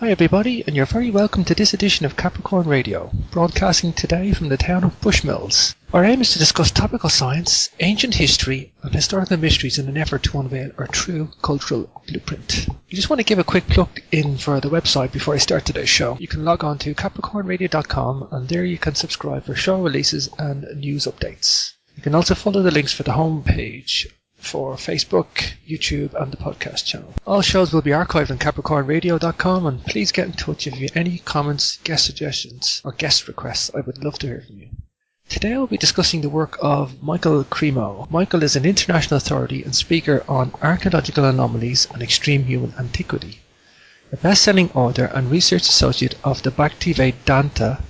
Hi everybody, and you're very welcome to this edition of Capricorn Radio, broadcasting today from the town of Bushmills. Our aim is to discuss topical science, ancient history, and historical mysteries in an effort to unveil our true cultural blueprint. I just want to give a quick plug in for the website before I start today's show. You can log on to capricornradio.com, and there you can subscribe for show releases and news updates. You can also follow the links for the homepage for Facebook, YouTube and the podcast channel. All shows will be archived on capricornradio.com, and please get in touch if you have any comments, guest suggestions or guest requests. I would love to hear from you. Today I will be discussing the work of Michael Cremo. Michael is an international authority and speaker on archaeological anomalies and extreme human antiquity. A best-selling author and research associate of the Bhaktivedanta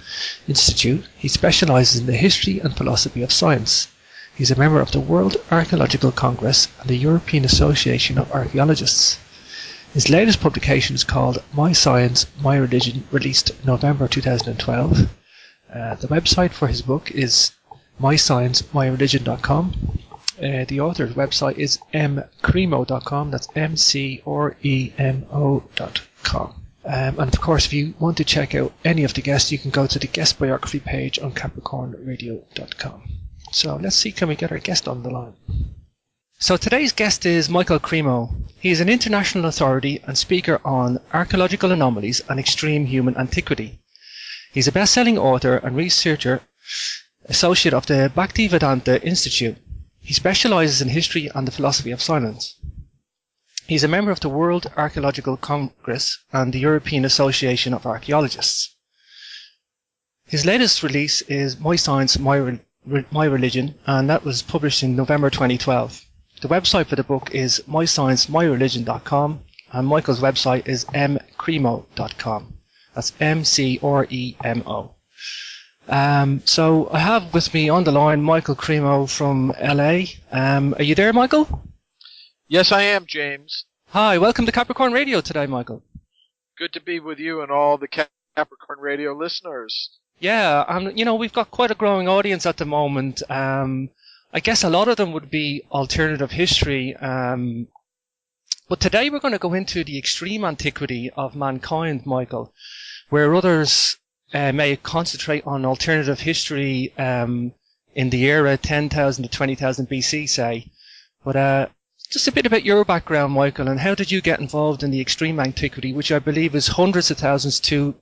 Institute, he specializes in the history and philosophy of science. He is a member of the World Archaeological Congress and the European Association of Archaeologists. His latest publication is called My Science, My Religion, released November 2012. The website for his book is mysciencemyreligion.com. The author's website is mcremo.com, that's mcremo.com. And of course, if you want to check out any of the guests, you can go to the guest biography page on capricornradio.com. So let's see, can we get our guest on the line? So today's guest is Michael Cremo. He is an international authority and speaker on archaeological anomalies and extreme human antiquity. He's a best-selling author and researcher associate of the Bhaktivedanta Institute. He specializes in history and the philosophy of science. He's a member of the World Archaeological Congress and the European Association of Archaeologists. His latest release is My Science, My Religion, and that was published in November 2012. The website for the book is mysciencemyreligion.com, and Michael's website is mcremo.com. That's MCREMO. So I have with me on the line Michael Cremo from LA. Are you there, Michael? Yes, I am, James. Hi, welcome to Capricorn Radio today, Michael. Good to be with you and all the Capricorn Radio listeners. Yeah, we've got quite a growing audience at the moment. I guess a lot of them would be alternative history. But today we're going to go into the extreme antiquity of mankind, Michael, where others may concentrate on alternative history in the era 10,000 to 20,000 BC, say. But just a bit about your background, Michael, and how did you get involved in the extreme antiquity, which I believe is hundreds of thousands to,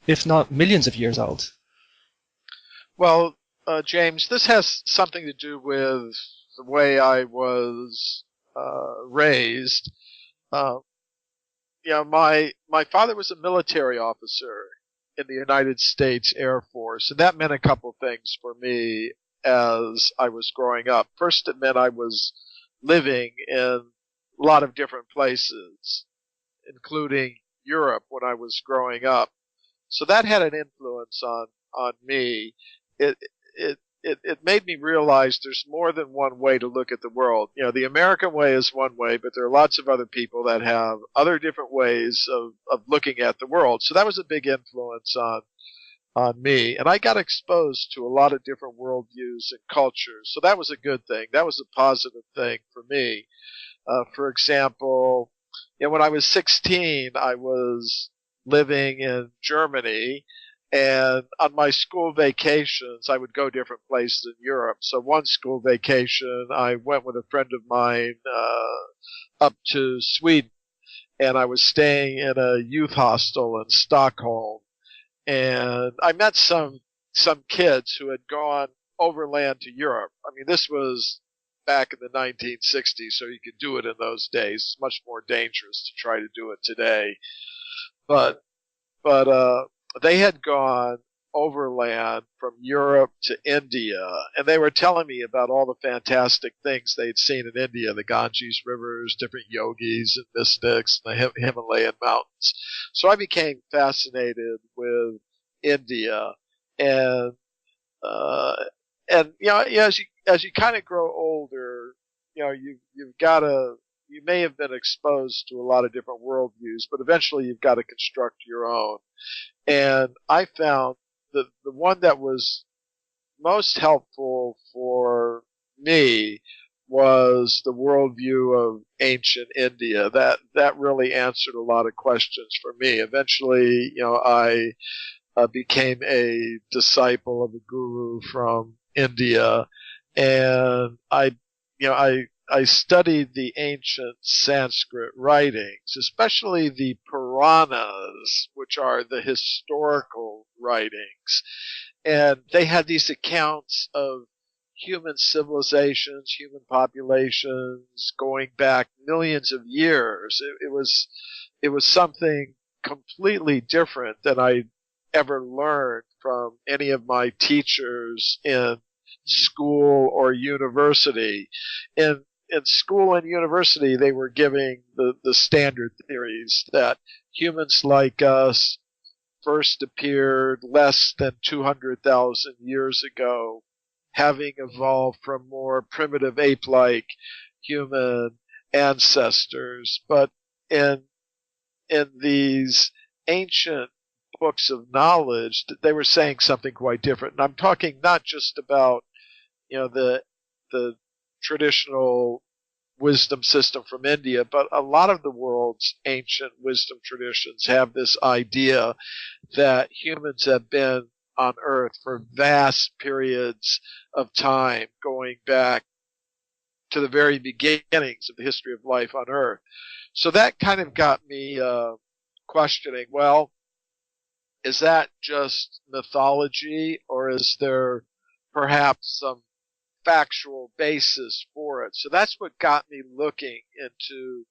if not millions of years old? Well, James, this has something to do with the way I was raised. My father was a military officer in the United States Air Force, and that meant a couple things for me as I was growing up. First, it meant I was living in a lot of different places, including Europe when I was growing up. So that had an influence on me. It made me realize there's more than one way to look at the world. You know, the American way is one way, but there are lots of other people that have other different ways of looking at the world. So that was a big influence on me. And I got exposed to a lot of different worldviews and cultures. So that was a good thing. That was a positive thing for me. For example, when I was 16, I was living in Germany. And on my school vacations, I would go different places in Europe. So one school vacation, I went with a friend of mine up to Sweden, and I was staying in a youth hostel in Stockholm. And I met some kids who had gone overland to Europe. I mean, this was back in the 1960s, so you could do it in those days. It's much more dangerous to try to do it today. But they had gone overland from Europe to India, and they were telling me about all the fantastic things they'd seen in India, the Ganges rivers, different yogis and mystics, and the Himalayan mountains. So I became fascinated with India, and as you kind of grow older, you may have been exposed to a lot of different worldviews, but eventually you've got to construct your own. And I found that the one that was most helpful for me was the worldview of ancient India. That really answered a lot of questions for me. Eventually, I became a disciple of a guru from India, and I studied the ancient Sanskrit writings, especially the Puranas, which are the historical writings. And they had these accounts of human civilizations, human populations going back millions of years. It was something completely different than I ever learned from any of my teachers in school or university. In school and university, they were giving the standard theories that humans like us first appeared less than 200,000 years ago, having evolved from more primitive ape-like human ancestors. But in these ancient books of knowledge, they were saying something quite different. And I'm talking not just about the traditional wisdom system from India, but a lot of the world's ancient wisdom traditions have this idea that humans have been on Earth for vast periods of time, going back to the very beginnings of the history of life on Earth. So that kind of got me questioning, well, is that just mythology, or is there perhaps some factual basis for it? So that's what got me looking into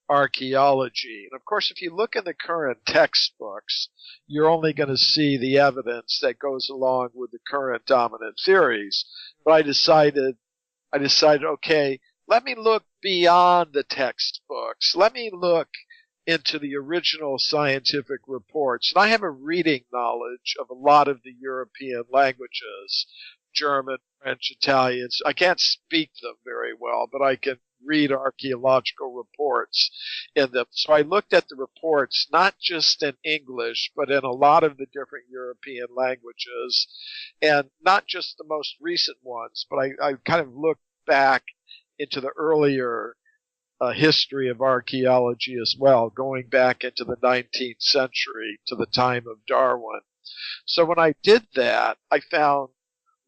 archaeology. And of course, if you look in the current textbooks, you're only going to see the evidence that goes along with the current dominant theories. But I decided, okay, let me look beyond the textbooks. Let me look into the original scientific reports. And I have a reading knowledge of a lot of the European languages, German, French, Italian. I can't speak them very well, but I can read archaeological reports in them. So I looked at the reports not just in English, but in a lot of the different European languages, and not just the most recent ones, but I kind of looked back into the earlier history of archaeology as well, going back into the 19th century to the time of Darwin. So when I did that, I found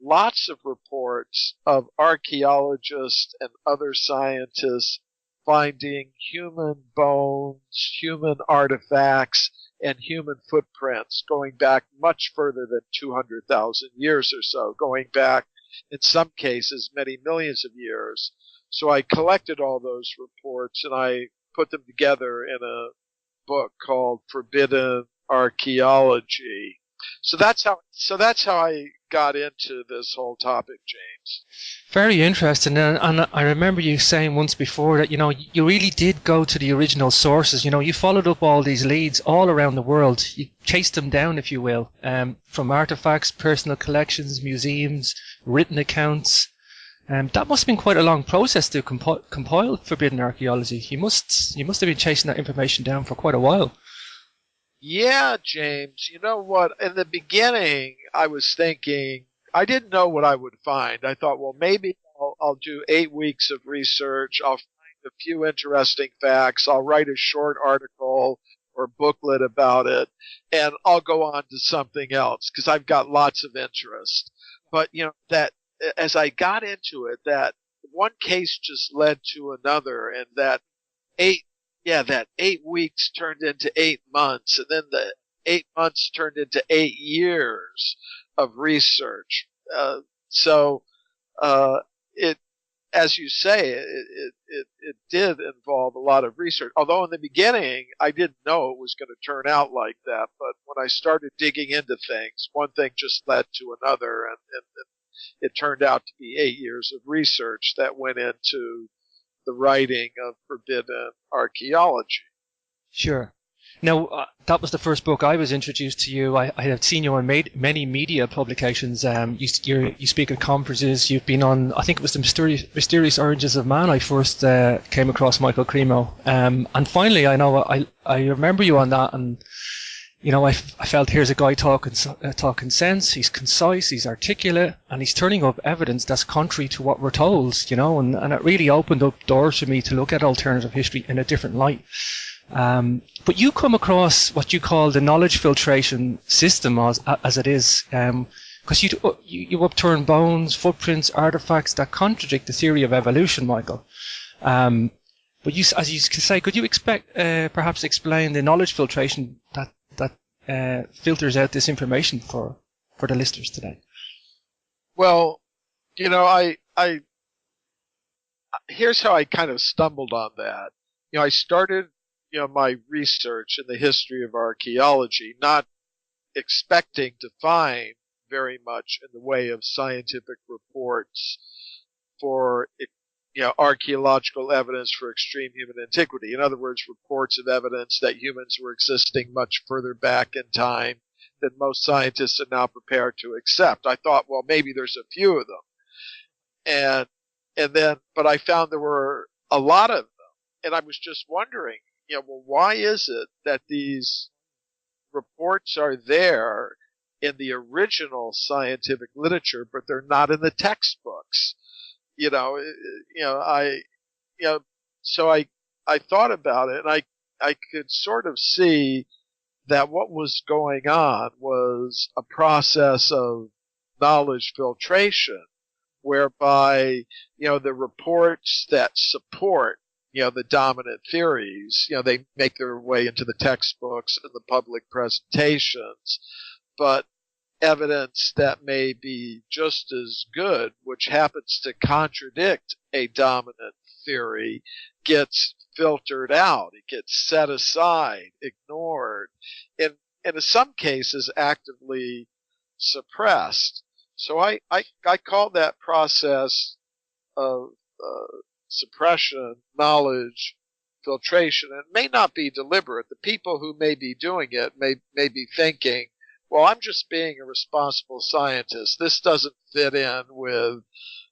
lots of reports of archaeologists and other scientists finding human bones, human artifacts, and human footprints going back much further than 200,000 years or so, going back in some cases many millions of years. So I collected all those reports and I put them together in a book called Forbidden Archaeology. So that's how I got into this whole topic, James. Very interesting. And I remember you saying once before that, you really did go to the original sources. You followed up all these leads all around the world. You chased them down, if you will, from artifacts, personal collections, museums, written accounts. That must have been quite a long process to compile Forbidden Archaeology. You must have been chasing that information down for quite a while. Yeah, James. You know what? In the beginning, I was thinking, I didn't know what I would find. I thought, well, maybe I'll do 8 weeks of research. I'll find a few interesting facts. I'll write a short article or booklet about it, and I'll go on to something else because I've got lots of interest. But, that as I got into it, that one case just led to another, and that 8 weeks turned into 8 months, and then the 8 months turned into 8 years of research. It, as you say, it did involve a lot of research. Although in the beginning, I didn't know it was going to turn out like that. But when I started digging into things, one thing just led to another, and it turned out to be 8 years of research that went into the writing of Forbidden Archaeology. Sure. Now, that was the first book I was introduced to you. I have seen you on many media publications. You speak at conferences. You've been on, I think it was the Mysterious Origins of Man. I first came across Michael Cremo. And finally, I know I remember you on that. And I felt here's a guy talking sense. He's concise, he's articulate, and he's turning up evidence that's contrary to what we're told. And it really opened up doors for me to look at alternative history in a different light. But you come across what you call the knowledge filtration system as it is, because you upturn bones, footprints, artifacts that contradict the theory of evolution, Michael. But as you say, could you perhaps explain the knowledge filtration that filters out this information for the listeners today? Well, I here's how I kind of stumbled on that. I started, my research in the history of archaeology, not expecting to find very much in the way of scientific reports for, archaeological evidence for extreme human antiquity. In other words, reports of evidence that humans were existing much further back in time than most scientists are now prepared to accept. I thought, well, maybe there's a few of them. But I found there were a lot of them. And I was just wondering, why is it that these reports are there in the original scientific literature, but they're not in the textbooks? So I thought about it, and I could sort of see that what was going on was a process of knowledge filtration, whereby, the reports that support, the dominant theories, they make their way into the textbooks and the public presentations, but evidence that may be just as good, which happens to contradict a dominant theory, gets filtered out. It gets set aside, ignored, and in some cases actively suppressed. So I call that process of suppression, knowledge filtration. And it may not be deliberate. The people who may be doing it may be thinking, well, I'm just being a responsible scientist. This doesn't fit in with,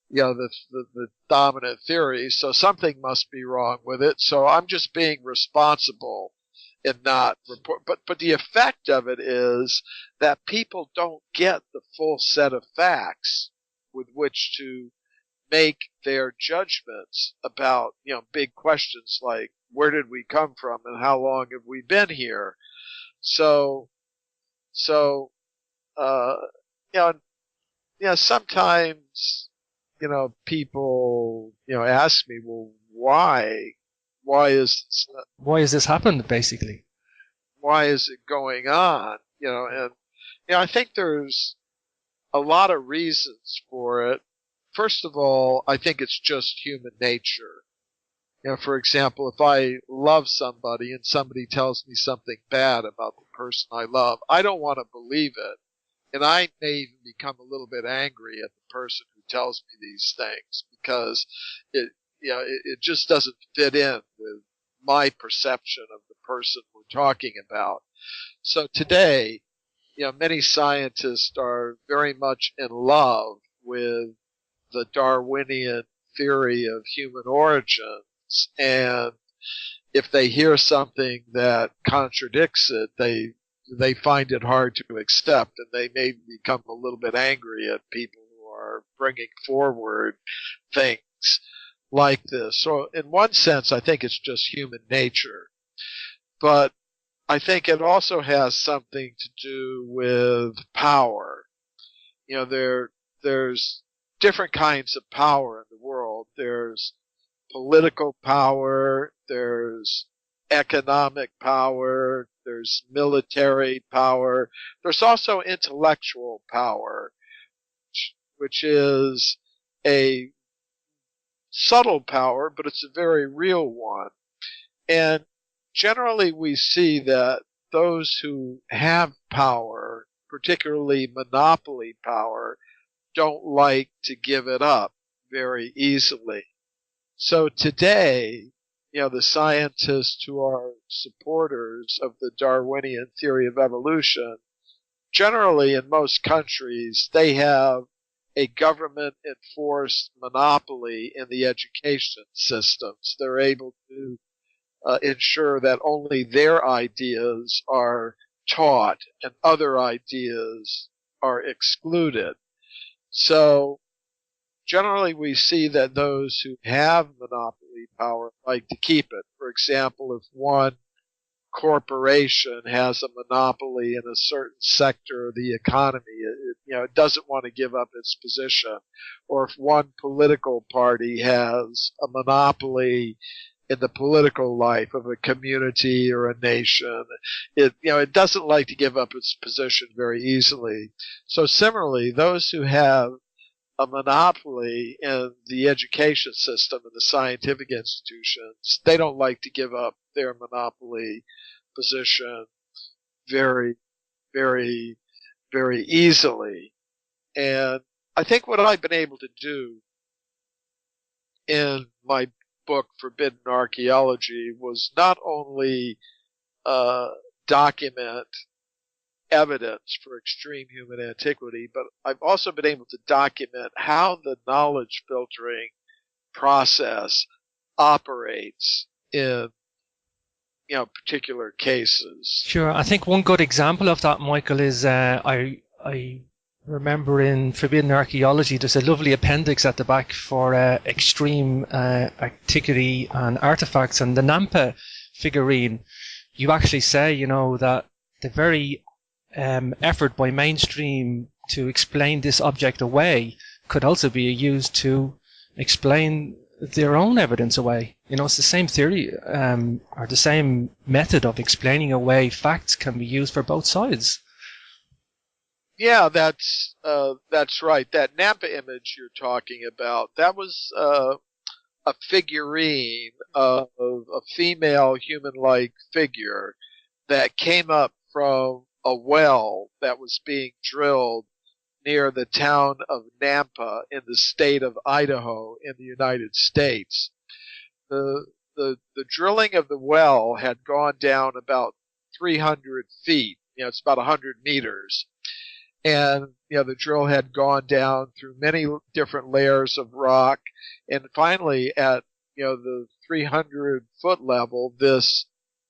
the dominant theory, so something must be wrong with it. So I'm just being responsible and not report. But the effect of it is that people don't get the full set of facts with which to make their judgments about, big questions like where did we come from and how long have we been here? So, sometimes, people, ask me, well, why is this happened, basically? Why is it going on? And, I think there's a lot of reasons for it. First of all, I think it's just human nature. For example, if I love somebody and somebody tells me something bad about the person I love, I don't want to believe it. And I may even become a little bit angry at the person who tells me these things because it just doesn't fit in with my perception of the person we're talking about. So today, many scientists are very much in love with the Darwinian theory of human origins, and if they hear something that contradicts it, they find it hard to accept, and they may become a little bit angry at people who are bringing forward things like this. So in one sense, I think it's just human nature. But I think it also has something to do with power. There's different kinds of power in the world. There's political power, there's economic power, there's military power. There's also intellectual power, which is a subtle power, but it's a very real one. And generally we see that those who have power, particularly monopoly power, don't like to give it up very easily. So today, the scientists who are supporters of the Darwinian theory of evolution, generally in most countries, they have a government-enforced monopoly in the education systems. They're able to ensure that only their ideas are taught and other ideas are excluded. So generally we see that those who have monopoly power like to keep it. For example, if one corporation has a monopoly in a certain sector of the economy, it doesn't want to give up its position. Or if one political party has a monopoly in the political life of a community or a nation, it doesn't like to give up its position very easily. So similarly, those who have a monopoly in the education system and the scientific institutions, they don't like to give up their monopoly position very, very, very easily. And I think what I've been able to do in my book, Forbidden Archaeology, was not only document evidence for extreme human antiquity, but I've also been able to document how the knowledge filtering process operates in particular cases. Sure. I think one good example of that, Michael, is I remember in Forbidden Archaeology there's a lovely appendix at the back for extreme antiquity and artifacts, and the Nampa figurine, you actually say, that the very effort by mainstream to explain this object away could also be used to explain their own evidence away. It's the same theory, or the same method of explaining away facts can be used for both sides. Yeah, that's right. That Nampa image you're talking about, that was a figurine of a female human-like figure that came up from a well that was being drilled near the town of Nampa in the state of Idaho in the United States. The drilling of the well had gone down about 300 feet. It's about 100 meters. And, the drill had gone down through many different layers of rock. And finally, at, the 300-foot level, this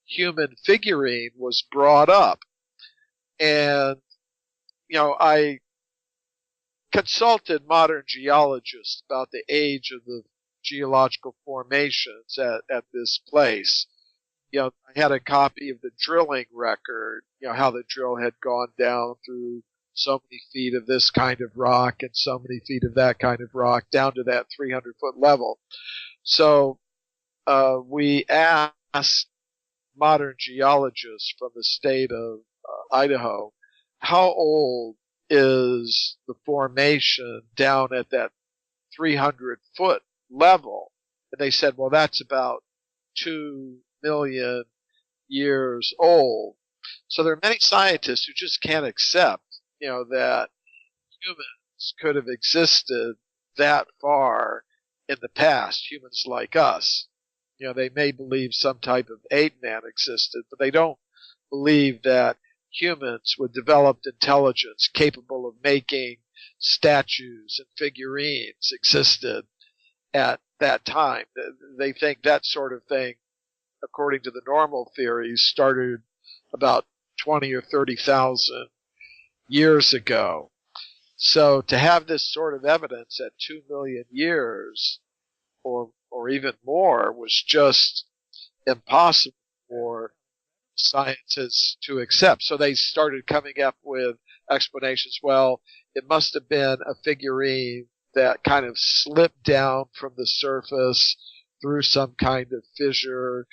human figurine was brought up. And, I consulted modern geologists about the age of the geological formations at this place. I had a copy of the drilling record, how the drill had gone down through so many feet of this kind of rock and so many feet of that kind of rock down to that 300-foot level. So we asked modern geologists from the state of Idaho, how old is the formation down at that 300-foot level? And they said, well, that's about 2 million years old. So there are many scientists who just can't accept, that humans could have existed that far in the past, humans like us. They may believe some type of ape man existed, but they don't believe that humans with developed intelligence capable of making statues and figurines existed at that time. They think that sort of thing, according to the normal theories, started about 20 or 30,000 years ago. So to have this sort of evidence at 2 million years or even more was just impossible for scientists to accept. So they started coming up with explanations. Well, it must have been a figurine that kind of slipped down from the surface through some kind of fissure.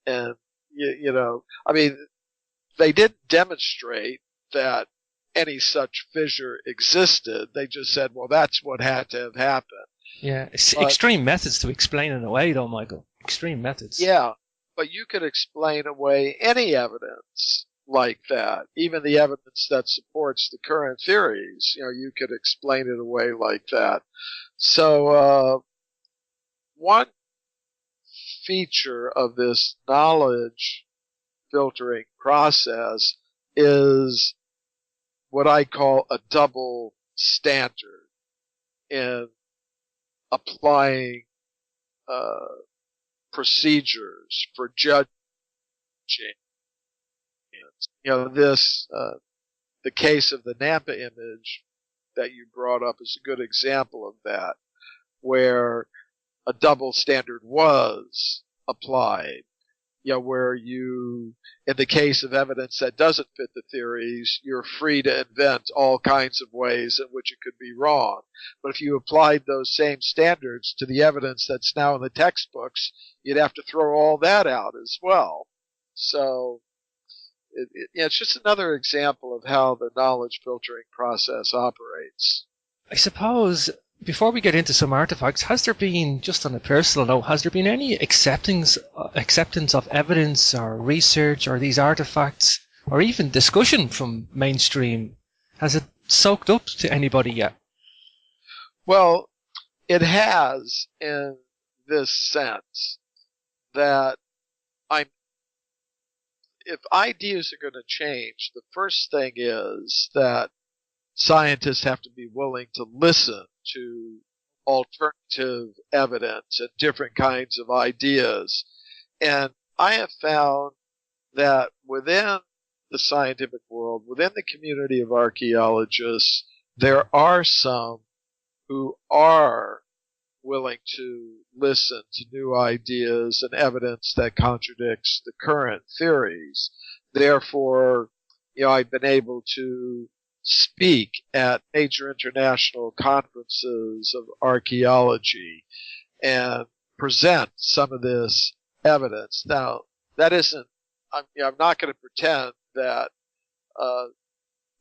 And, they didn't demonstrate that any such fissure existed. They just said, well, that's what had to have happened. Yeah, it's extreme methods to explain it away, though, Michael. Extreme methods. Yeah, but you could explain away any evidence like that, even the evidence that supports the current theories. You could explain it away like that. So one feature of this knowledge filtering process is what I call a double standard in applying procedures for judging this the case of the Nampa image that you brought up is a good example of that, where a double standard was applied. Where you, in the case of evidence that doesn't fit the theories, you're free to invent all kinds of ways in which it could be wrong. But if you applied those same standards to the evidence that's now in the textbooks, you'd have to throw all that out as well. So it's just another example of how the knowledge filtering process operates. I suppose, before we get into some artifacts, has there been, just on a personal note, has there been any acceptance of evidence or research or these artifacts, or even discussion from mainstream? Has it soaked up to anybody yet? Well, it has, in this sense that if ideas are going to change, the first thing is that scientists have to be willing to listen to alternative evidence and different kinds of ideas. And I have found that within the scientific world, within the community of archaeologists, there are some who are willing to listen to new ideas and evidence that contradicts the current theories. Therefore, I've been able to speak at major international conferences of archaeology and present some of this evidence. Now, that isn't, I'm not going to pretend that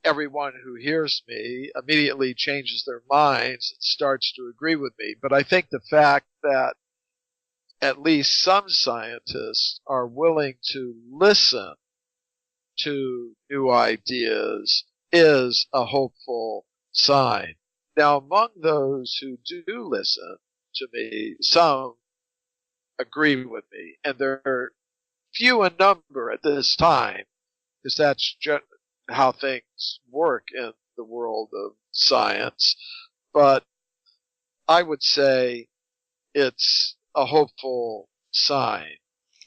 everyone who hears me immediately changes their minds and starts to agree with me. But I think the fact that at least some scientists are willing to listen to new ideas is a hopeful sign. Now, among those who do listen to me, some agree with me, and they're few in number at this time, because that's how things work in the world of science. But I would say it's a hopeful sign.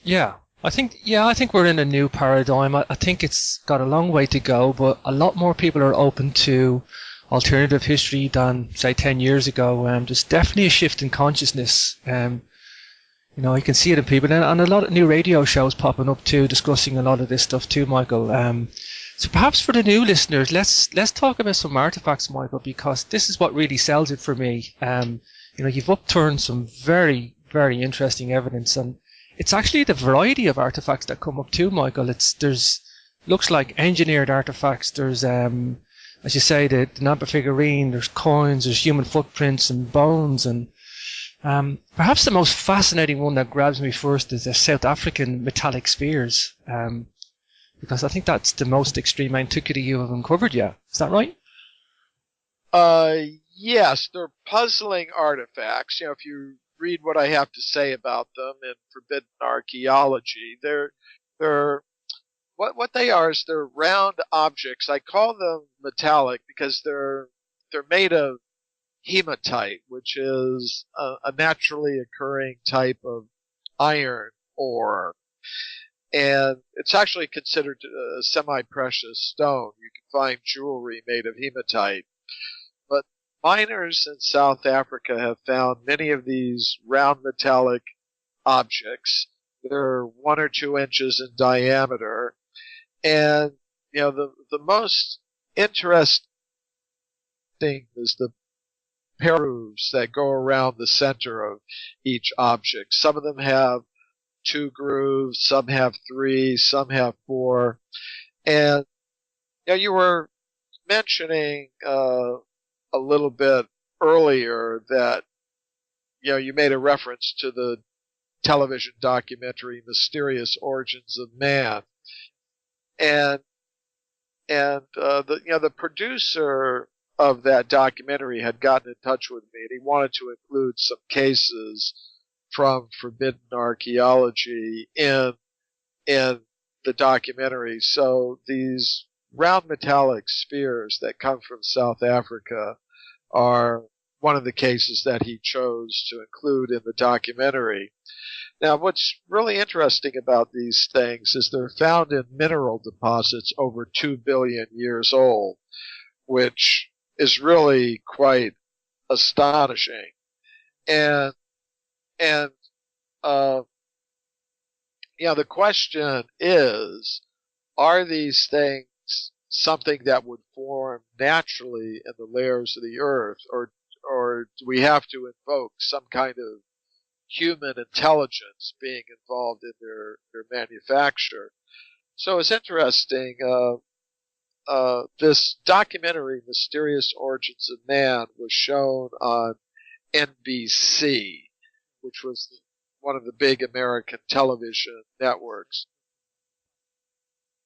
Yeah, I think we're in a new paradigm. I think it's got a long way to go, but a lot more people are open to alternative history than, say, 10 years ago. There's definitely a shift in consciousness. You can see it in people, and a lot of new radio shows popping up too, discussing a lot of this stuff too, Michael. So perhaps for the new listeners, let's talk about some artifacts, Michael, because this is what really sells it for me. You've upturned some very, very interesting evidence, and it's actually the variety of artifacts that come up too, Michael. There's looks like engineered artifacts. There's as you say, the Nampa figurine. There's coins. There's human footprints and bones, and perhaps the most fascinating one that grabs me first is the South African metallic spheres, because I think that's the most extreme antiquity you have uncovered yet. Is that right? Yes, they're puzzling artifacts. If you read what I have to say about them in Forbidden Archaeology, they're what they are is they're round objects. I call them metallic because they're made of hematite, which is a naturally occurring type of iron ore. And it's actually considered a semi-precious stone. You can find jewelry made of hematite. But miners in South Africa have found many of these round metallic objects. They're 1 or 2 inches in diameter. And, the most interesting is the grooves that go around the center of each object. Some of them have 2 grooves, some have 3, some have 4. And you were mentioning a little bit earlier that you made a reference to the television documentary Mysterious Origins of Man, and the producer of that documentary had gotten in touch with me, and he wanted to include some cases from Forbidden Archaeology in the documentary. So these round metallic spheres that come from South Africa are one of the cases that he chose to include in the documentary. Now, what's really interesting about these things is they're found in mineral deposits over 2 billion years old, which is really quite astonishing. And the question is, are these things something that would form naturally in the layers of the earth, or do we have to invoke some kind of human intelligence being involved in their manufacture? So it's interesting. This documentary, Mysterious Origins of Man, was shown on NBC, which was one of the big American television networks.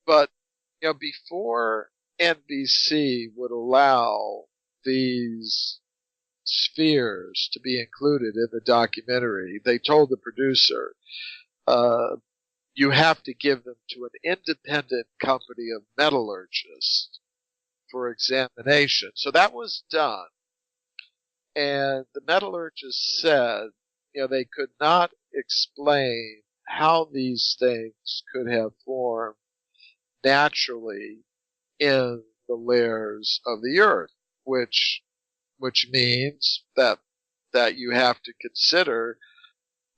But, before NBC would allow these spheres to be included in the documentary, they told the producer, you have to give them to an independent company of metallurgists for examination. So that was done. And the metallurgists said, they could not explain how these things could have formed naturally in the layers of the earth, which means that you have to consider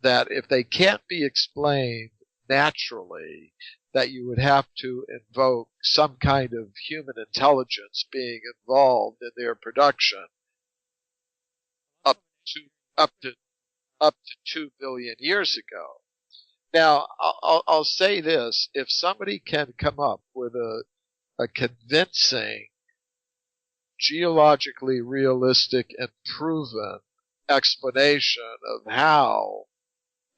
that if they can't be explained naturally, that you would have to invoke some kind of human intelligence being involved in their production up to 2 billion years ago. Now, I'll say this: if somebody can come up with a convincing, geologically realistic and proven explanation of how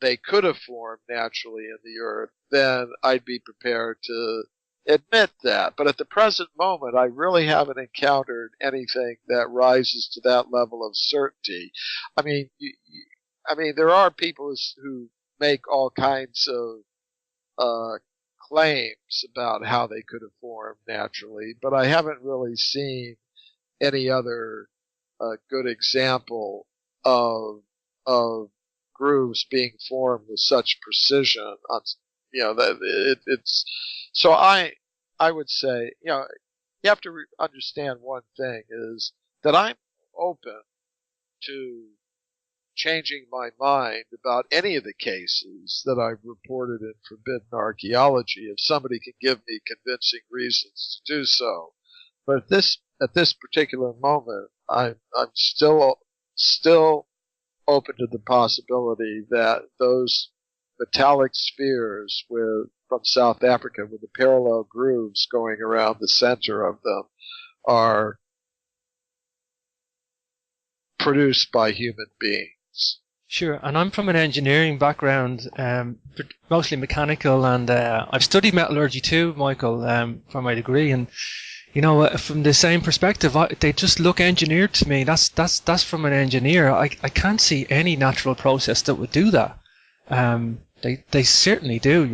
they could have formed naturally in the earth, then I'd be prepared to admit that. But at the present moment, I really haven't encountered anything that rises to that level of certainty. I mean, there are people who make all kinds of claims about how they could have formed naturally, but I haven't really seen any other good example of grooves being formed with such precision. It's so I would say, you have to understand one thing, is that I'm open to changing my mind about any of the cases that I've reported in Forbidden Archaeology if somebody can give me convincing reasons to do so. But at this particular moment, I'm still open to the possibility that those metallic spheres from South Africa with the parallel grooves going around the center of them are produced by human beings. Sure, and I'm from an engineering background, mostly mechanical, and I've studied metallurgy too, Michael, for my degree, and from the same perspective, they just look engineered to me. That's from an engineer. I can't see any natural process that would do that. They certainly do.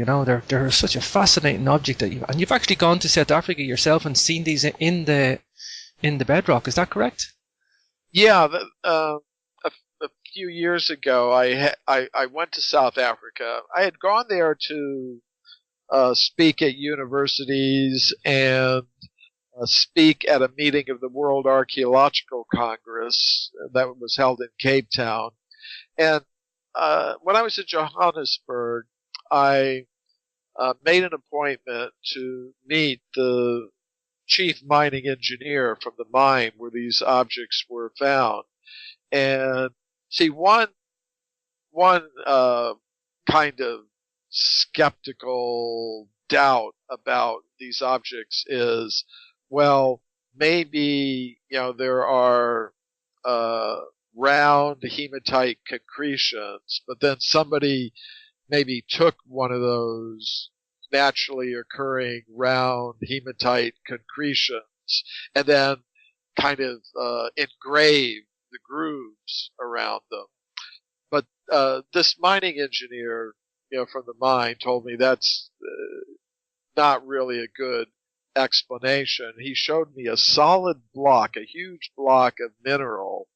They're such a fascinating object and you've actually gone to South Africa yourself and seen these in the bedrock. Is that correct? Yeah. A few years ago, I went to South Africa. I had gone there to speak at universities and speak at a meeting of the World Archaeological Congress that was held in Cape Town. And when I was in Johannesburg, I made an appointment to meet the chief mining engineer from the mine where these objects were found. And see, one kind of skeptical doubt about these objects is, well, maybe, there are round hematite concretions, but then somebody maybe took one of those naturally occurring round hematite concretions and then kind of engraved the grooves around them. But this mining engineer, from the mine told me that's not really a good explanation. He showed me a solid block, a huge block of mineral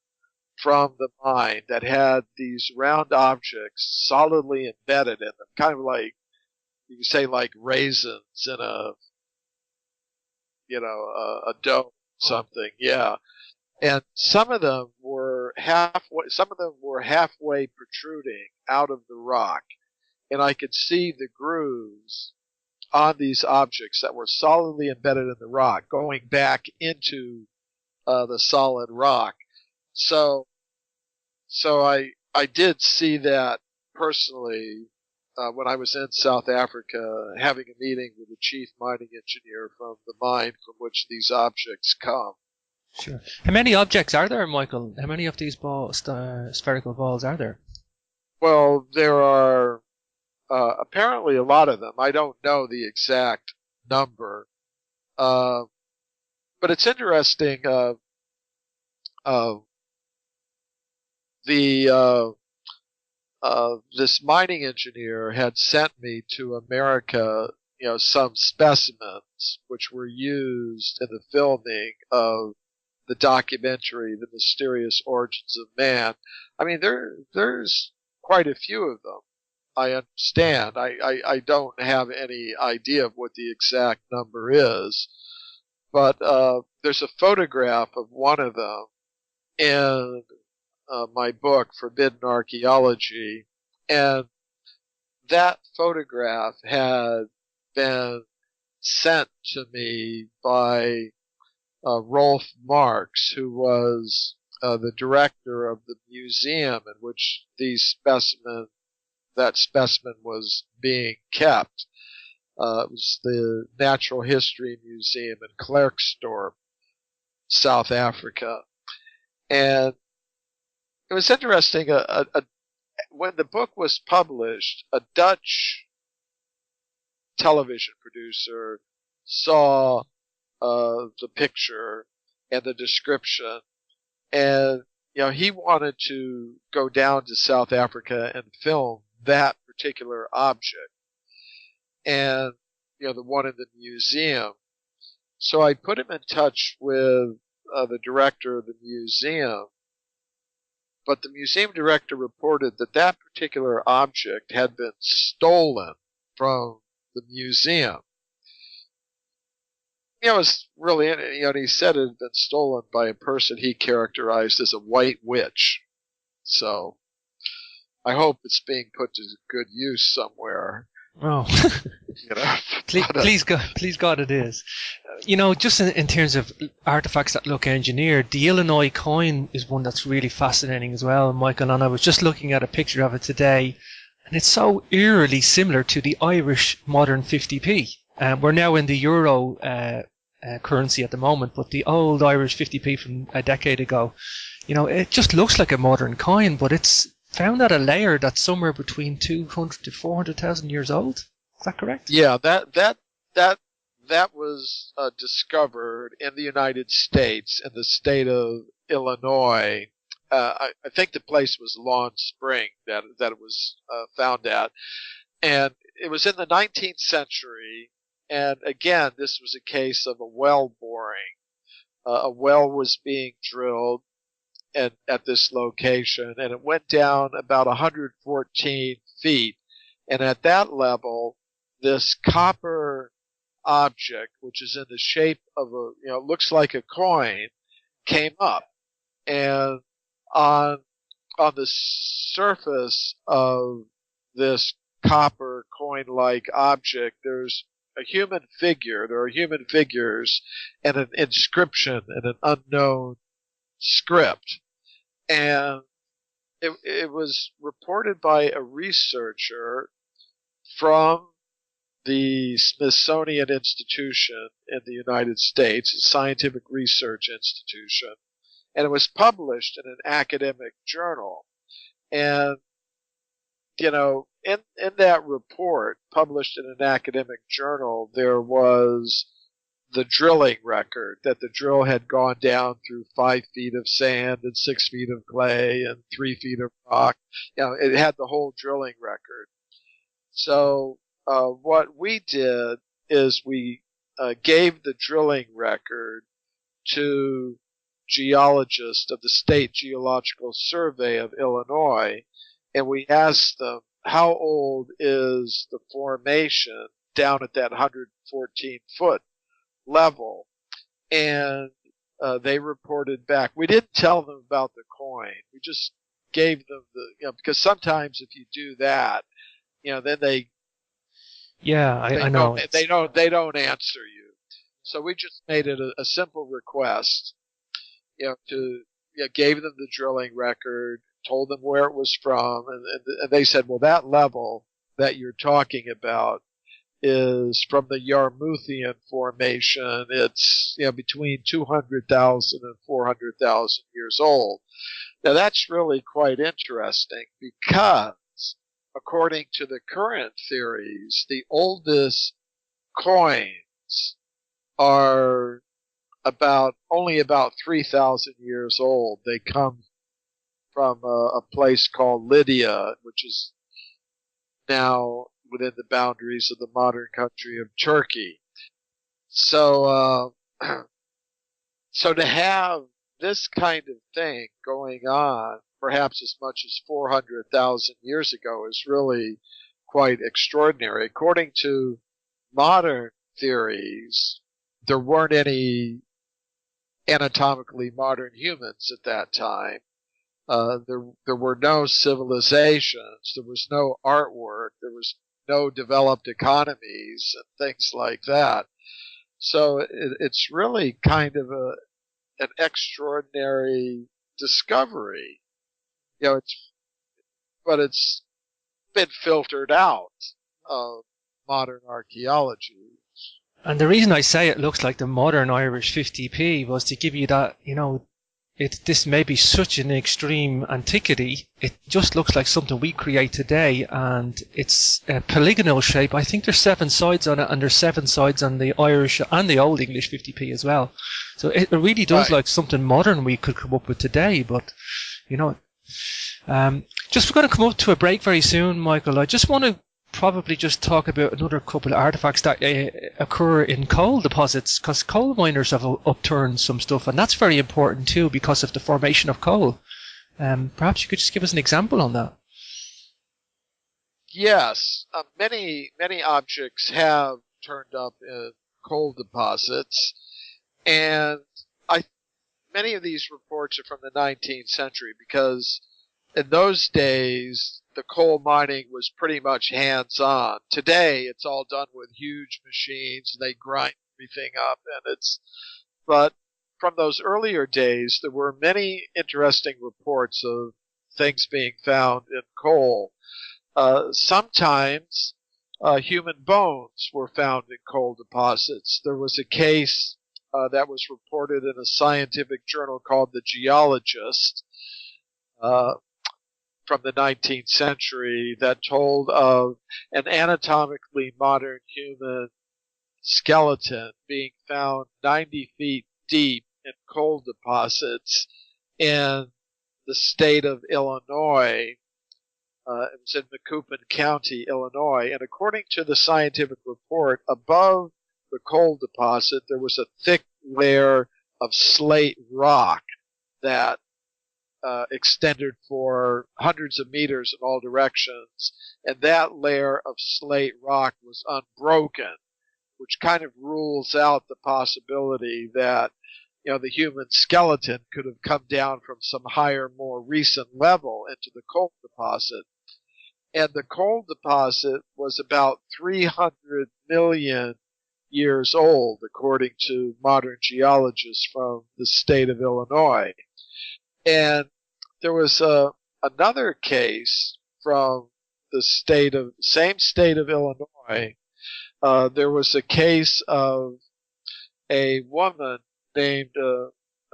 from the mine that had these round objects solidly embedded in them, kind of like, you could say, like raisins in a, a dough, something. Yeah. And some of them were halfway protruding out of the rock, and I could see the grooves on these objects that were solidly embedded in the rock going back into the solid rock. So I did see that personally when I was in South Africa, having a meeting with the chief mining engineer from the mine from which these objects come. Sure. How many objects are there, Michael? How many of these spherical balls are there? Well, there are apparently a lot of them. I don't know the exact number, but it's interesting. This mining engineer had sent me to America, some specimens which were used in the filming of the documentary, The Mysterious Origins of Man. I mean, there's quite a few of them. I understand. I don't have any idea of what the exact number is, but there's a photograph of one of them in my book, Forbidden Archaeology, and that photograph had been sent to me by Rolf Marx, who was the director of the museum in which that specimen was being kept. It was the Natural History Museum in Klerksdorp, South Africa. And it was interesting, when the book was published, a Dutch television producer saw the picture and the description, and he wanted to go down to South Africa and film that particular object, and the one in the museum. So I put him in touch with the director of the museum, but the museum director reported that that particular object had been stolen from the museum. It was really, and he said it had been stolen by a person he characterized as a white witch. So I hope it's being put to good use somewhere. Oh, please God, it is. Just in terms of artifacts that look engineered, the Illinois coin is one that's really fascinating as well, Michael. And I was just looking at a picture of it today, and it's so eerily similar to the Irish modern 50p. We're now in the euro currency at the moment, but the old Irish 50p from a decade ago, it just looks like a modern coin, but it's found at a layer that's somewhere between 200 to 400,000 years old. Is that correct? Yeah, that was discovered in the United States, in the state of Illinois. I think the place was Lawn Spring that it was found at, and it was in the 19th century. And again, this was a case of a well boring. A well was being drilled at this location, and it went down about 114 feet. And at that level, this copper object, which is in the shape of looks like a coin, came up. And on the surface of this copper coin-like object, there's a human figure. There are human figures and an inscription in an unknown script. And it was reported by a researcher from the Smithsonian Institution in the United States, a scientific research institution, and it was published in an academic journal. And in that report, published in an academic journal, there was the drilling record, that the drill had gone down through 5 feet of sand and 6 feet of clay and 3 feet of rock. It had the whole drilling record. So what we did is we gave the drilling record to geologist of the State Geological Survey of Illinois, and we asked them, how old is the formation down at that 114-foot level? And they reported back. We didn't tell them about the coin. We just gave them because sometimes if you do that, then I know. They don't answer you. So we just made it a simple request, gave them the drilling record, told them where it was from, and they said, well, that level that you're talking about is from the Yarmouthian Formation. It's between 200,000 and 400,000 years old. Now that's really quite interesting because, according to the current theories, the oldest coins are only about 3,000 years old. They come from a place called Lydia, which is now within the boundaries of the modern country of Turkey. So, so to have this kind of thing going on, perhaps as much as 400,000 years ago, is really quite extraordinary. According to modern theories, there weren't any anatomically modern humans at that time. There were no civilizations. There was no artwork. There was no developed economies and things like that. So it's really kind of an extraordinary discovery. But it's been filtered out of modern archaeology. And the reason I say it looks like the modern Irish 50p was to give you that, this may be such an extreme antiquity. It just looks like something we create today, and it's a polygonal shape. I think there's 7 sides on it, and there's 7 sides on the Irish and the Old English 50p as well. So it really does Right. like something modern we could come up with today. But just we're going to come up to a break very soon, Michael. I just want to probably just talk about another couple of artifacts that occur in coal deposits, because coal miners have upturned some stuff, and that's very important too because of the formation of coal. Perhaps you could just give us an example on that. Yes, many objects have turned up in coal deposits, and many of these reports are from the 19th century because in those days the coal mining was pretty much hands-on. Today it's all done with huge machines, and they grind everything up, but from those earlier days there were many interesting reports of things being found in coal. Sometimes human bones were found in coal deposits. There was a case that was reported in a scientific journal called The Geologist from the 19th century that told of an anatomically modern human skeleton being found 90 feet deep in coal deposits in the state of Illinois. It was in Macoupin County, Illinois, and according to the scientific report, above the coal deposit there was a thick layer of slate rock that extended for hundreds of meters in all directions, and that layer of slate rock was unbroken, which kind of rules out the possibility that the human skeleton could have come down from some higher, more recent level into the coal deposit. And the coal deposit was about 300 million years old, according to modern geologists from the state of Illinois. And there was another case from the same state of Illinois. There was a case of a woman named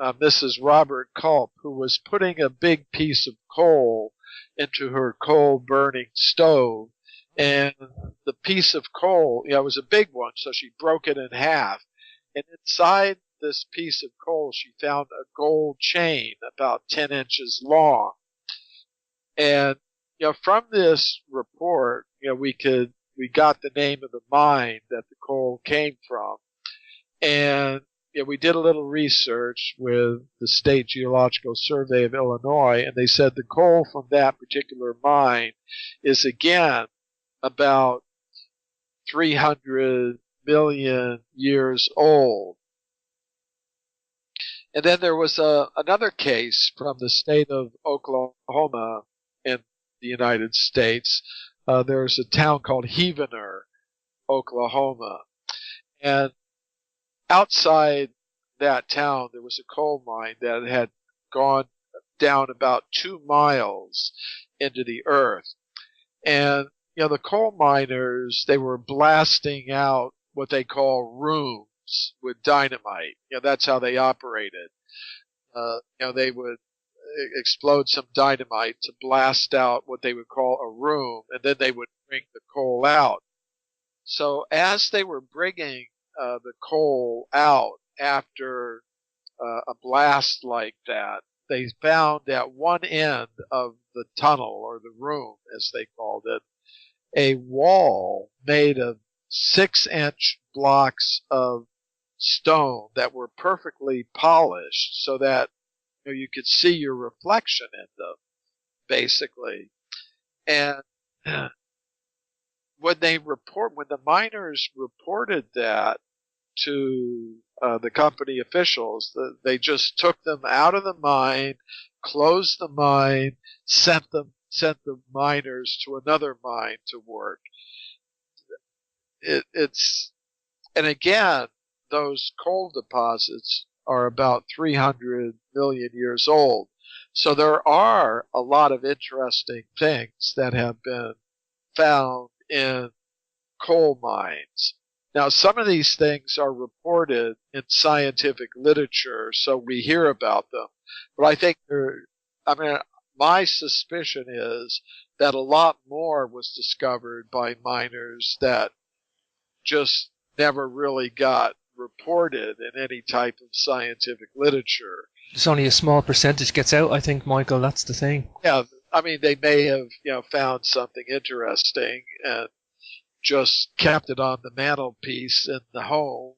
Mrs. Robert Culp, who was putting a big piece of coal into her coal-burning stove. And the piece of coal, it was a big one, so she broke it in half. And inside this piece of coal, she found a gold chain about 10 inches long. And, from this report, we got the name of the mine that the coal came from. And, we did a little research with the State Geological Survey of Illinois, and they said the coal from that particular mine is again about 300 million years old. And then there was another case from the state of Oklahoma in the United States. There's a town called Heavener, Oklahoma. And outside that town, there was a coal mine that had gone down about 2 miles into the earth. And, the coal miners, they were blasting out what they call rooms with dynamite. That's how they operated. They would explode some dynamite to blast out what they would call a room, and then they would bring the coal out. So as they were bringing the coal out after a blast like that, they found at one end of the tunnel, or the room as they called it, a wall made of 6-inch blocks of stone that were perfectly polished so that you could see your reflection in them, basically. And when the miners reported that to the company officials, they just took them out of the mine, closed the mine, sent the miners to another mine to work. And again, those coal deposits are about 300 million years old. So there are a lot of interesting things that have been found in coal mines. Now, some of these things are reported in scientific literature, so we hear about them. But I think my suspicion is that a lot more was discovered by miners that just never really got reported in any type of scientific literature. There's only a small percentage gets out, I think, Michael. That's the thing. Yeah, they may have, found something interesting and just kept it on the mantelpiece in the home,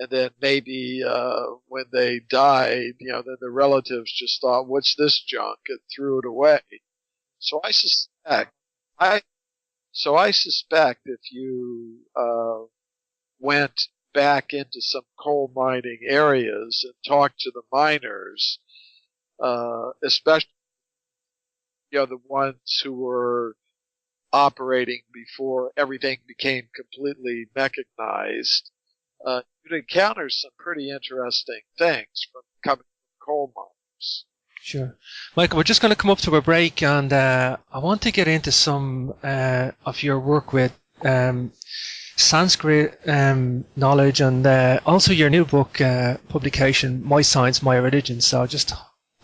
and then maybe when they died, then the relatives just thought, "What's this junk?" and threw it away. So I suspect if you went back into some coal mining areas and talked to the miners, especially the ones who were operating before everything became completely mechanized, you'd encounter some pretty interesting things from coming from coal miners. Sure. Michael, we're just going to come up to a break, and I want to get into some of your work with Sanskrit knowledge, and also your new book publication, My Science, My Religion. So just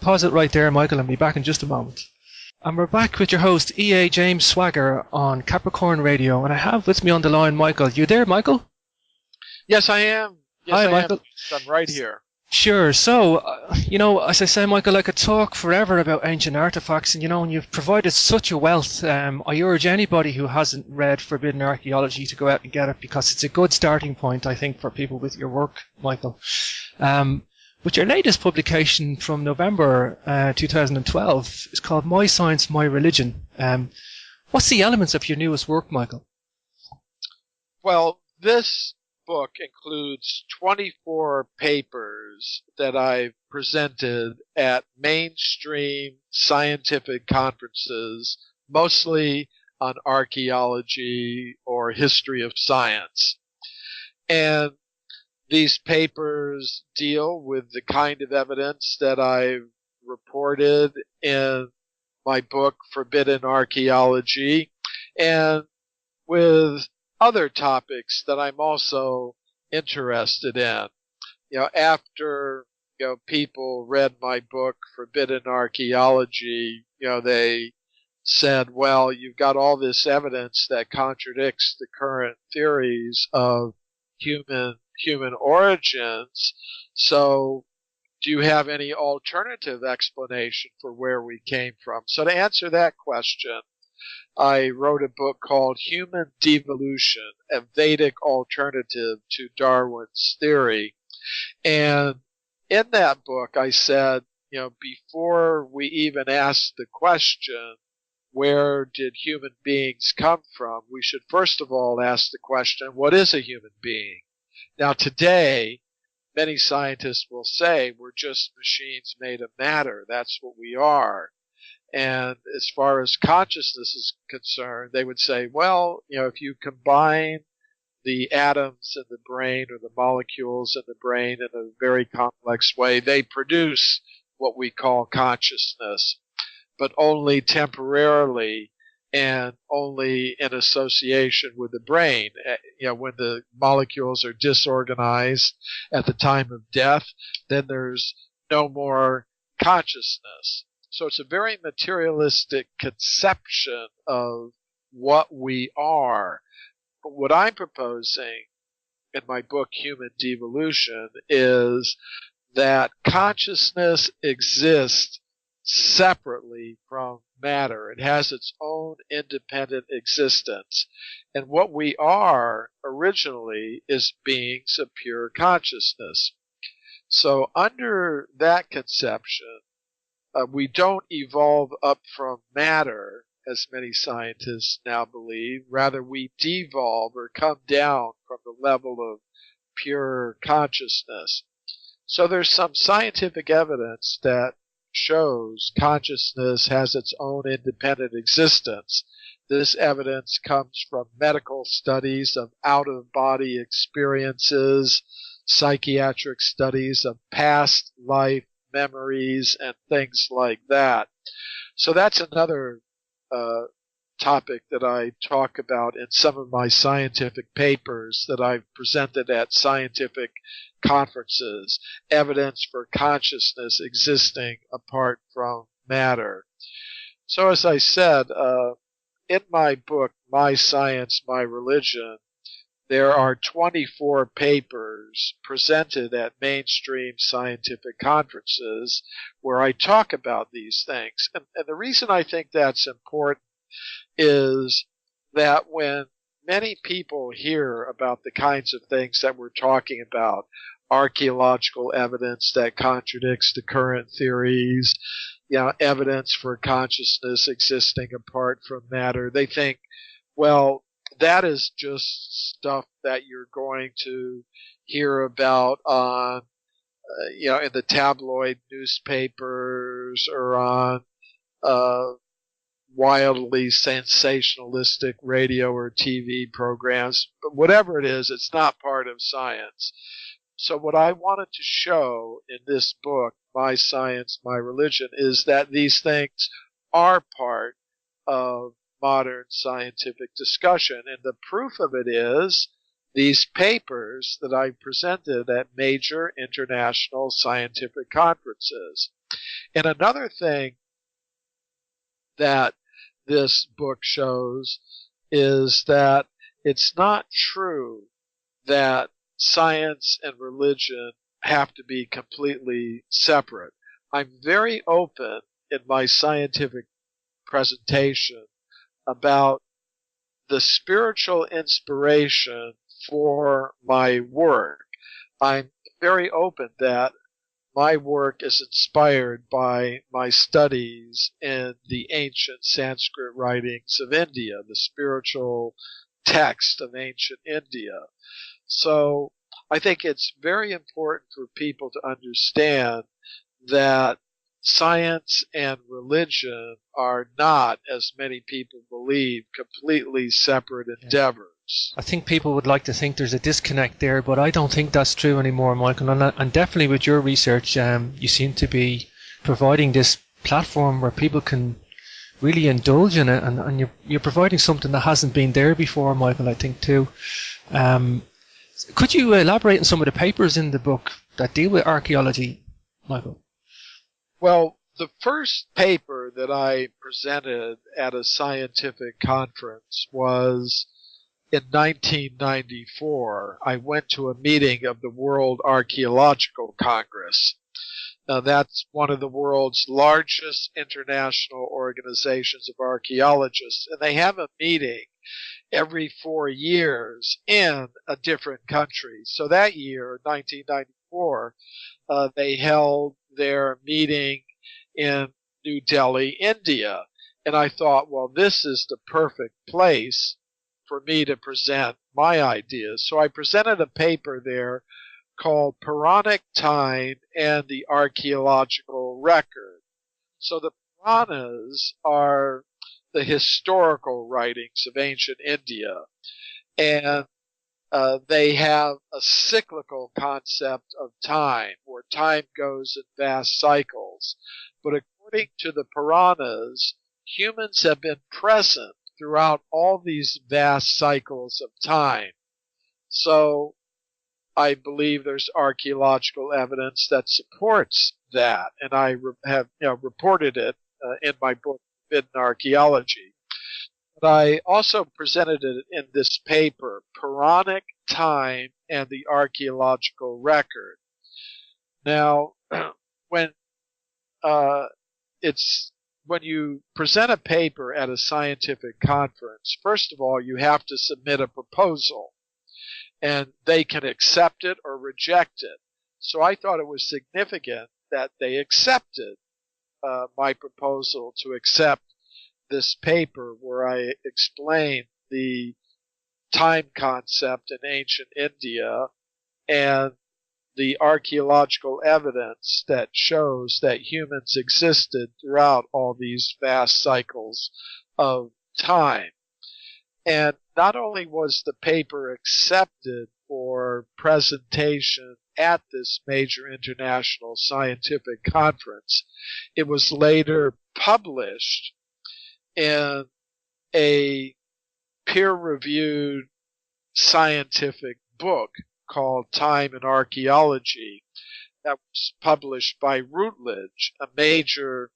pause it right there, Michael, and be back in just a moment. And we're back with your host, E.A. James Swagger, on Capricorn Radio. And I have with me on the line, Michael. You there, Michael? Yes, I am. Yes, Hi, Michael. I'm right here. Sure. So, as I say, Michael, I could talk forever about ancient artifacts, and and you've provided such a wealth. I urge anybody who hasn't read Forbidden Archaeology to go out and get it, because it's a good starting point, I think, for people with your work, Michael. But your latest publication from November 2012 is called My Science, My Religion. What's the elements of your newest work, Michael? Well, this book includes 24 papers that I've presented at mainstream scientific conferences, mostly on archaeology or history of science. And these papers deal with the kind of evidence that I've reported in my book, Forbidden Archaeology, and with other topics that I'm also interested in. After, people read my book, Forbidden Archaeology, they said, well, you've got all this evidence that contradicts the current theories of human origins, so do you have any alternative explanation for where we came from? So to answer that question, I wrote a book called Human Devolution, a Vedic alternative to Darwin's theory. And in that book, I said, before we even ask the question, where did human beings come from? We should first of all ask the question, what is a human being? Now today, many scientists will say we're just machines made of matter. That's what we are. And as far as consciousness is concerned, they would say, well, if you combine the atoms in the brain or the molecules in the brain in a very complex way, they produce what we call consciousness, but only temporarily and only in association with the brain. When the molecules are disorganized at the time of death, then there's no more consciousness. So it's a very materialistic conception of what we are. But what I'm proposing in my book, Human Devolution, is that consciousness exists separately from matter. It has its own independent existence. And what we are originally is beings of pure consciousness. So under that conception, we don't evolve up from matter, as many scientists now believe. Rather, we devolve or come down from the level of pure consciousness. So there's some scientific evidence that shows consciousness has its own independent existence. This evidence comes from medical studies of out-of-body experiences, psychiatric studies of past life memories, and things like that. So that's another topic that I talk about in some of my scientific papers that I've presented at scientific conferences, evidence for consciousness existing apart from matter. So as I said, in my book, My Science, My Religion, there are 24 papers presented at mainstream scientific conferences where I talk about these things. And the reason I think that's important is that when many people hear about the kinds of things that we're talking about, archaeological evidence that contradicts the current theories, evidence for consciousness existing apart from matter, they think, well, that is just stuff that you're going to hear about on, in the tabloid newspapers or on wildly sensationalistic radio or TV programs. But whatever it is, it's not part of science. So what I wanted to show in this book, My Science, My Religion, is that these things are part of modern scientific discussion. And the proof of it is these papers that I presented at major international scientific conferences. And another thing that this book shows is that it's not true that science and religion have to be completely separate. I'm very open in my scientific presentation about the spiritual inspiration for my work. I'm very open that my work is inspired by my studies in the ancient Sanskrit writings of India, the spiritual text of ancient India. So I think it's very important for people to understand that science and religion are not, as many people believe, completely separate endeavors. I think people would like to think there's a disconnect there, but I don't think that's true anymore, Michael. And definitely with your research, you seem to be providing this platform where people can really indulge in it, and you're providing something that hasn't been there before, Michael, I think too. Could you elaborate on some of the papers in the book that deal with archaeology, Michael? Well, the first paper that I presented at a scientific conference was in 1994. I went to a meeting of the World Archaeological Congress. Now, that's one of the world's largest international organizations of archaeologists, and they have a meeting every 4 years in a different country. So that year, 1994, before, they held their meeting in New Delhi, India. And I thought, well, this is the perfect place for me to present my ideas. So I presented a paper there called Puranic Time and the Archaeological Record. So the Puranas are the historical writings of ancient India, and they have a cyclical concept of time, where time goes in vast cycles. But according to the Puranas, humans have been present throughout all these vast cycles of time. So I believe there's archaeological evidence that supports that, and I have reported it in my book, Forbidden Archaeology. But I also presented it in this paper, Puranic Time and the Archaeological Record. Now, when you present a paper at a scientific conference, first of all, you have to submit a proposal, and they can accept it or reject it. So I thought it was significant that they accepted my proposal to accept this paper where I explained the time concept in ancient India and the archaeological evidence that shows that humans existed throughout all these vast cycles of time. And not only was the paper accepted for presentation at this major international scientific conference, it was later published in a peer-reviewed scientific book called Time and Archaeology that was published by Routledge, a major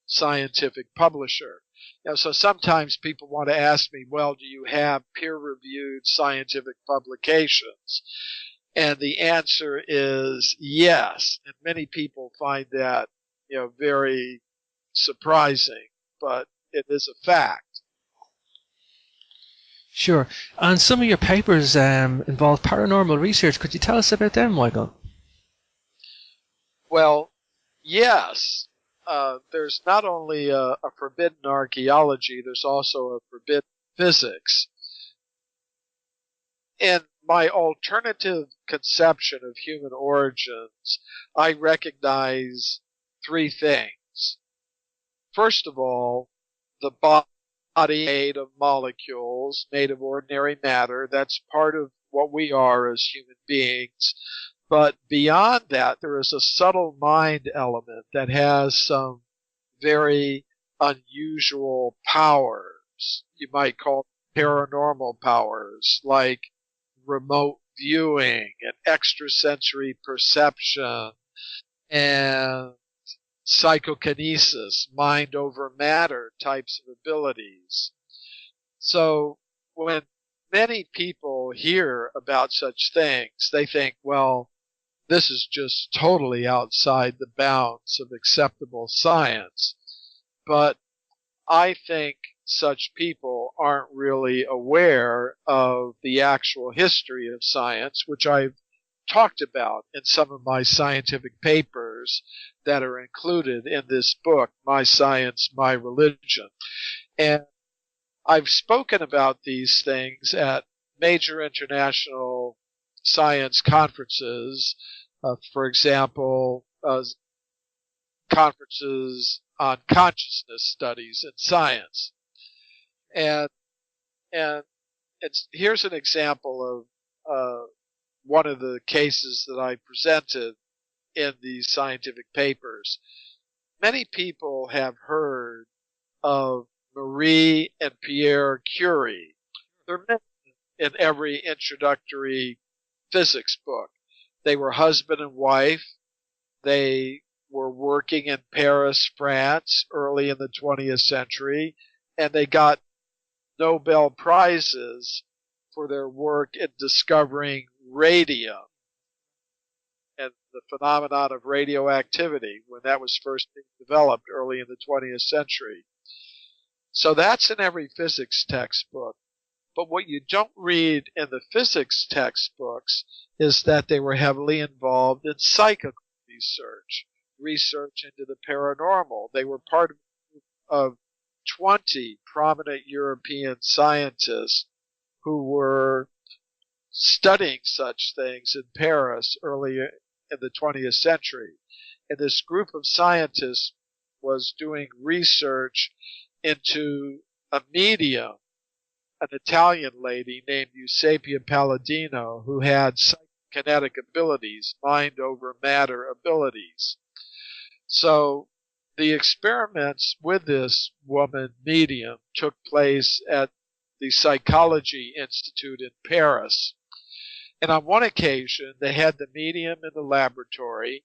scientific publisher. So sometimes people want to ask me, well, do you have peer-reviewed scientific publications? And the answer is yes. And many people find that, very surprising, but it is a fact. Sure. And some of your papers involve paranormal research. Could you tell us about them, Michael? Well, yes. There's not only a forbidden archaeology, there's also a forbidden physics. In my alternative conception of human origins, I recognize three things. First of all, the body made of molecules, made of ordinary matter. That's part of what we are as human beings. But beyond that, there is a subtle mind element that has some very unusual powers. You might call them paranormal powers, like remote viewing and extrasensory perception and psychokinesis, mind over matter types of abilities. So when many people hear about such things, they think, well, this is just totally outside the bounds of acceptable science. But I think such people aren't really aware of the actual history of science, which I've talked about in some of my scientific papers that are included in this book, My Science, My Religion. And I've spoken about these things at major international science conferences, for example, conferences on consciousness studies in science. And here's an example of one of the cases that I presented in these scientific papers. Many people have heard of Marie and Pierre Curie. They're mentioned in every introductory physics book. They were husband and wife. They were working in Paris, France, early in the 20th century, and they got Nobel Prizes for their work in discovering radium and the phenomenon of radioactivity when that was first being developed early in the 20th century. So that's in every physics textbook. But what you don't read in the physics textbooks is that they were heavily involved in psychical research into the paranormal. They were part of 20 prominent European scientists who were studying such things in Paris early in the 20th century. And this group of scientists was doing research into a medium, an Italian lady named Eusapia Palladino, who had psychokinetic abilities, mind over matter abilities. So the experiments with this woman medium took place at the Psychology Institute in Paris. And on one occasion, they had the medium in the laboratory.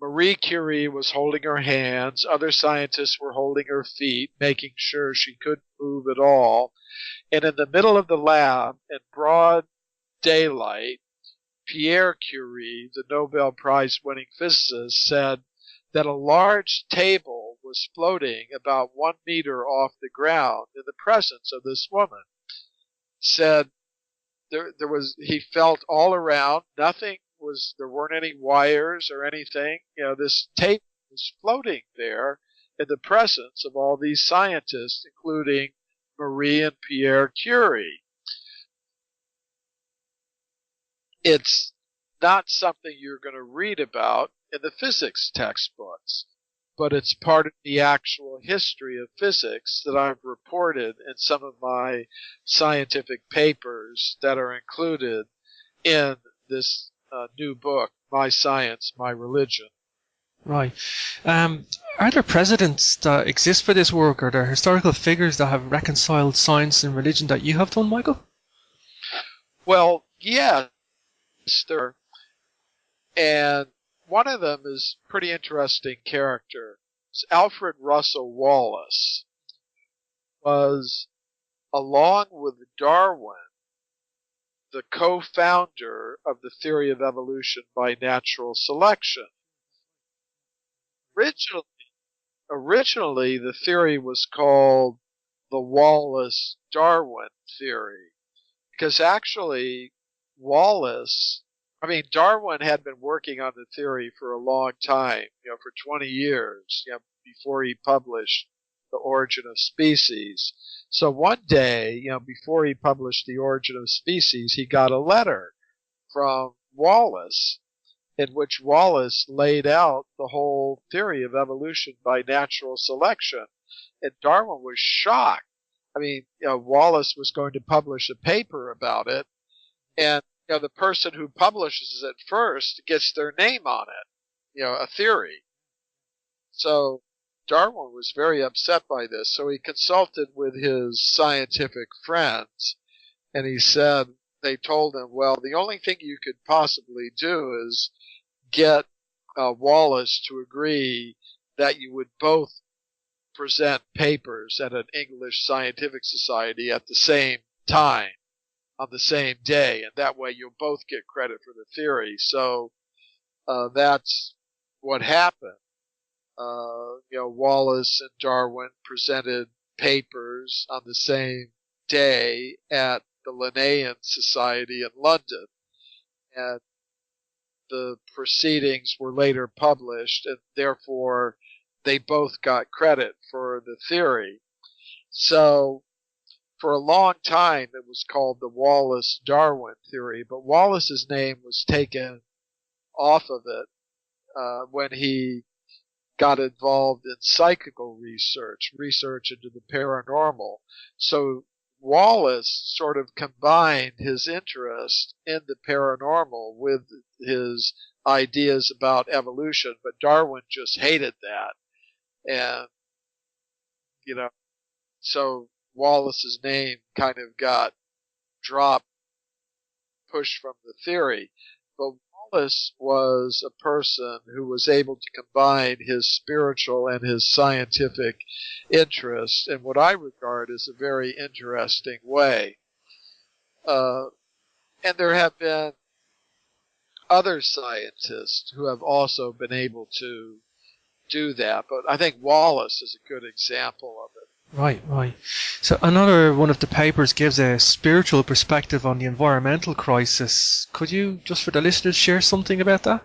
Marie Curie was holding her hands. Other scientists were holding her feet, making sure she couldn't move at all. And in the middle of the lab, in broad daylight, Pierre Curie, the Nobel Prize-winning physicist, said that a large table was floating about 1 meter off the ground in the presence of this woman. Said he felt all around, there weren't any wires or anything. This table was floating there in the presence of all these scientists, including Marie and Pierre Curie. It's not something you're going to read about in the physics textbooks, but it's part of the actual history of physics that I've reported in some of my scientific papers that are included in this new book, My Science, My Religion. Right. Are there precedents that exist for this work? Are there historical figures that have reconciled science and religion that you have done, Michael? Well, yes, there are. And one of them is a pretty interesting character. It's Alfred Russel Wallace. Was, along with Darwin, the co-founder of the theory of evolution by natural selection. Originally, the theory was called the Wallace-Darwin theory, because actually Darwin had been working on the theory for a long time, for 20 years, before he published The Origin of Species. So one day, before he published The Origin of Species, he got a letter from Wallace in which Wallace laid out the whole theory of evolution by natural selection. And Darwin was shocked. Wallace was going to publish a paper about it, and the person who publishes it first gets their name on it, a theory. So Darwin was very upset by this, so he consulted with his scientific friends, and they told him, well, the only thing you could possibly do is get Wallace to agree that you would both present papers at an English scientific society at the same time, on the same day, and that way you'll both get credit for the theory. So that's what happened. Wallace and Darwin presented papers on the same day at the Linnaean Society in London, and the proceedings were later published, and therefore they both got credit for the theory. So for a long time it was called the Wallace-Darwin theory, but Wallace's name was taken off of it when he got involved in psychical research into the paranormal. So Wallace sort of combined his interest in the paranormal with his ideas about evolution, but Darwin just hated that. And, so Wallace's name kind of got pushed from the theory. But Wallace was a person who was able to combine his spiritual and his scientific interests in what I regard as a very interesting way. And there have been other scientists who have also been able to do that, but I think Wallace is a good example of it. Right, right. So another one of the papers gives a spiritual perspective on the environmental crisis. Could you, just for the listeners, share something about that?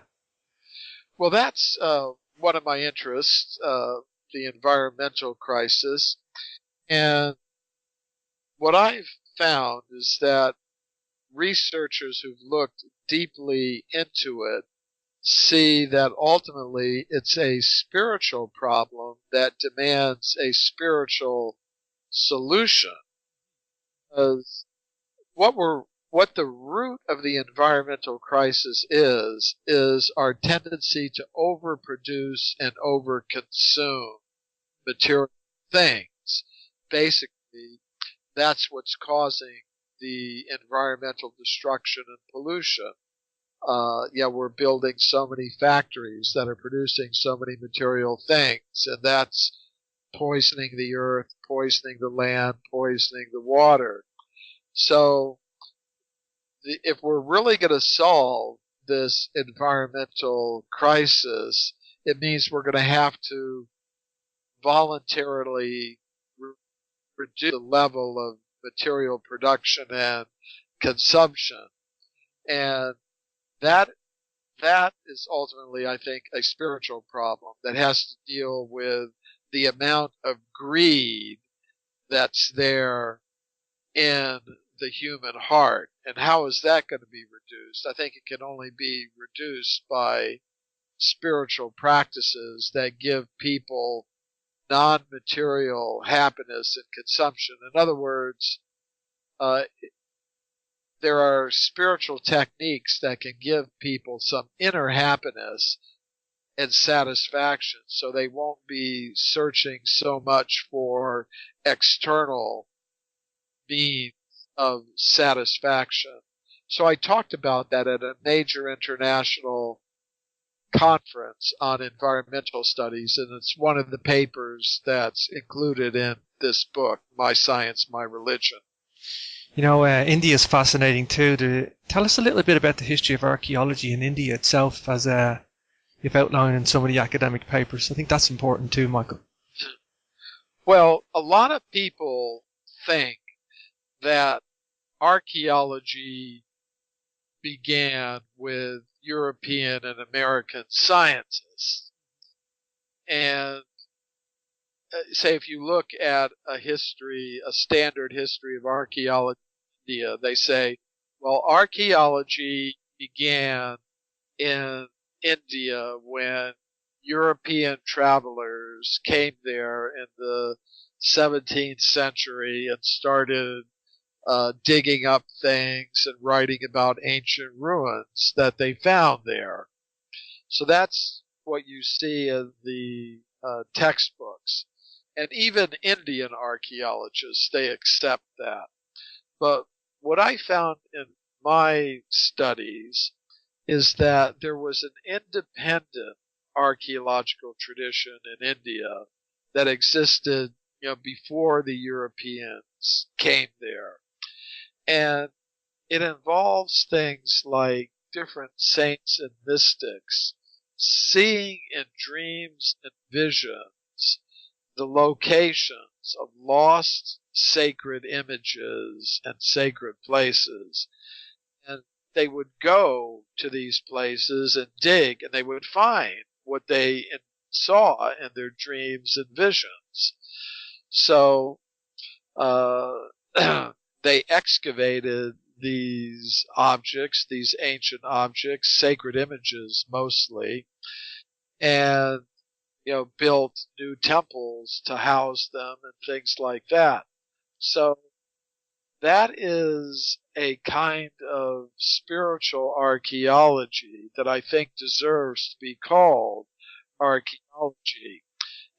Well, that's one of my interests, the environmental crisis. And what I've found is that researchers who've looked deeply into it see that ultimately it's a spiritual problem that demands a spiritual solution. Because what the root of the environmental crisis is our tendency to overproduce and overconsume material things. Basically, that's what's causing the environmental destruction and pollution. We're building so many factories that are producing so many material things, and that's poisoning the earth, poisoning the land, poisoning the water. So if we're really going to solve this environmental crisis, it means we're going to have to voluntarily reduce the level of material production and consumption. And that is ultimately, I think, a spiritual problem that has to deal with the amount of greed that's there in the human heart. And how is that going to be reduced? I think it can only be reduced by spiritual practices that give people non-material happiness and consumption. In other words, there are spiritual techniques that can give people some inner happiness and satisfaction, so they won't be searching so much for external means of satisfaction. So I talked about that at a major international conference on environmental studies, and it's one of the papers that's included in this book, My Science, My Religion. You know, India is fascinating too. Tell us a little bit about the history of archaeology in India itself, as you've outlined in some of the academic papers. I think that's important too, Michael. Well, a lot of people think that archaeology began with European and American scientists. And say if you look at a standard history of archaeology in India, they say, well, archaeology began in India when European travelers came there in the 17th century and started digging up things and writing about ancient ruins that they found there. So that's what you see in the textbooks. And even Indian archaeologists, they accept that. But what I found in my studies is that there was an independent archaeological tradition in India that existed, before the Europeans came there. And it involves things like different saints and mystics seeing in dreams and visions the locations of lost sacred images and sacred places. And they would go to these places and dig, and they would find what they saw in their dreams and visions. So they excavated these objects, these ancient objects, sacred images mostly, and built new temples to house them and things like that. So that is a kind of spiritual archaeology that I think deserves to be called archaeology.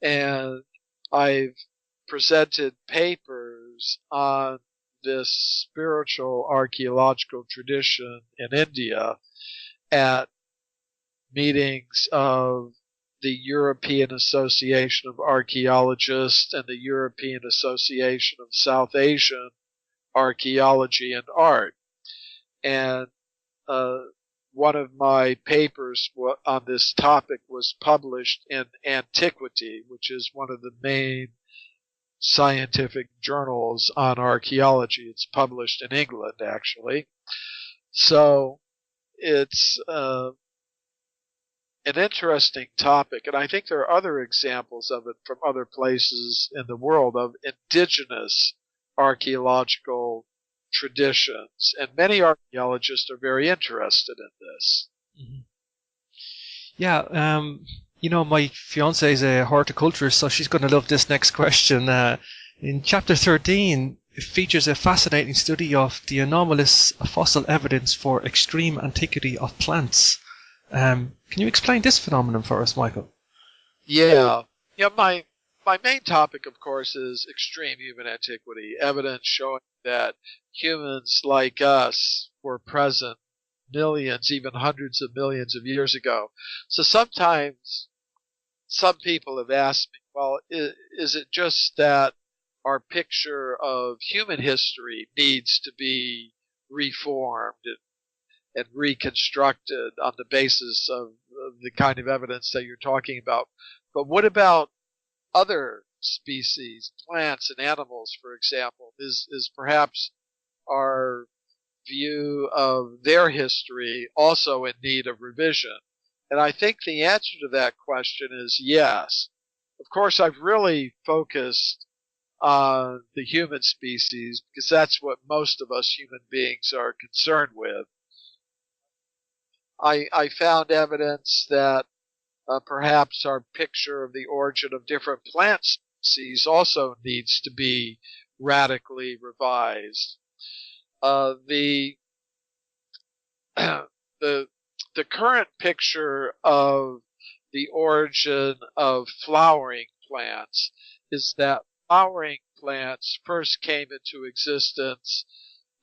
And I've presented papers on this spiritual archaeological tradition in India at meetings of the European Association of Archaeologists and the European Association of South Asian Archaeology and Art. And one of my papers on this topic was published in Antiquity, which is one of the main scientific journals on archaeology. It's published in England, actually. So it's an interesting topic, and I think there are other examples of it from other places in the world of indigenous archaeological traditions, and many archaeologists are very interested in this. Mm-hmm. Yeah, my fiance is a horticulturist, so she's going to love this next question. In chapter 13, it features a fascinating study of the anomalous fossil evidence for extreme antiquity of plants. Can you explain this phenomenon for us, Michael? Yeah. My main topic, of course, is extreme human antiquity, evidence showing that humans like us were present millions, even hundreds of millions of years ago. So sometimes some people have asked me, well, is it just that our picture of human history needs to be reformed and reconstructed on the basis of the kind of evidence that you're talking about? But what about other species, plants and animals, for example? Is perhaps our view of their history also in need of revision? And I think the answer to that question is yes. Of course, I've really focused on the human species because that's what most of us human beings are concerned with. I found evidence that perhaps our picture of the origin of different plant species also needs to be radically revised. The current picture of the origin of flowering plants is that flowering plants first came into existence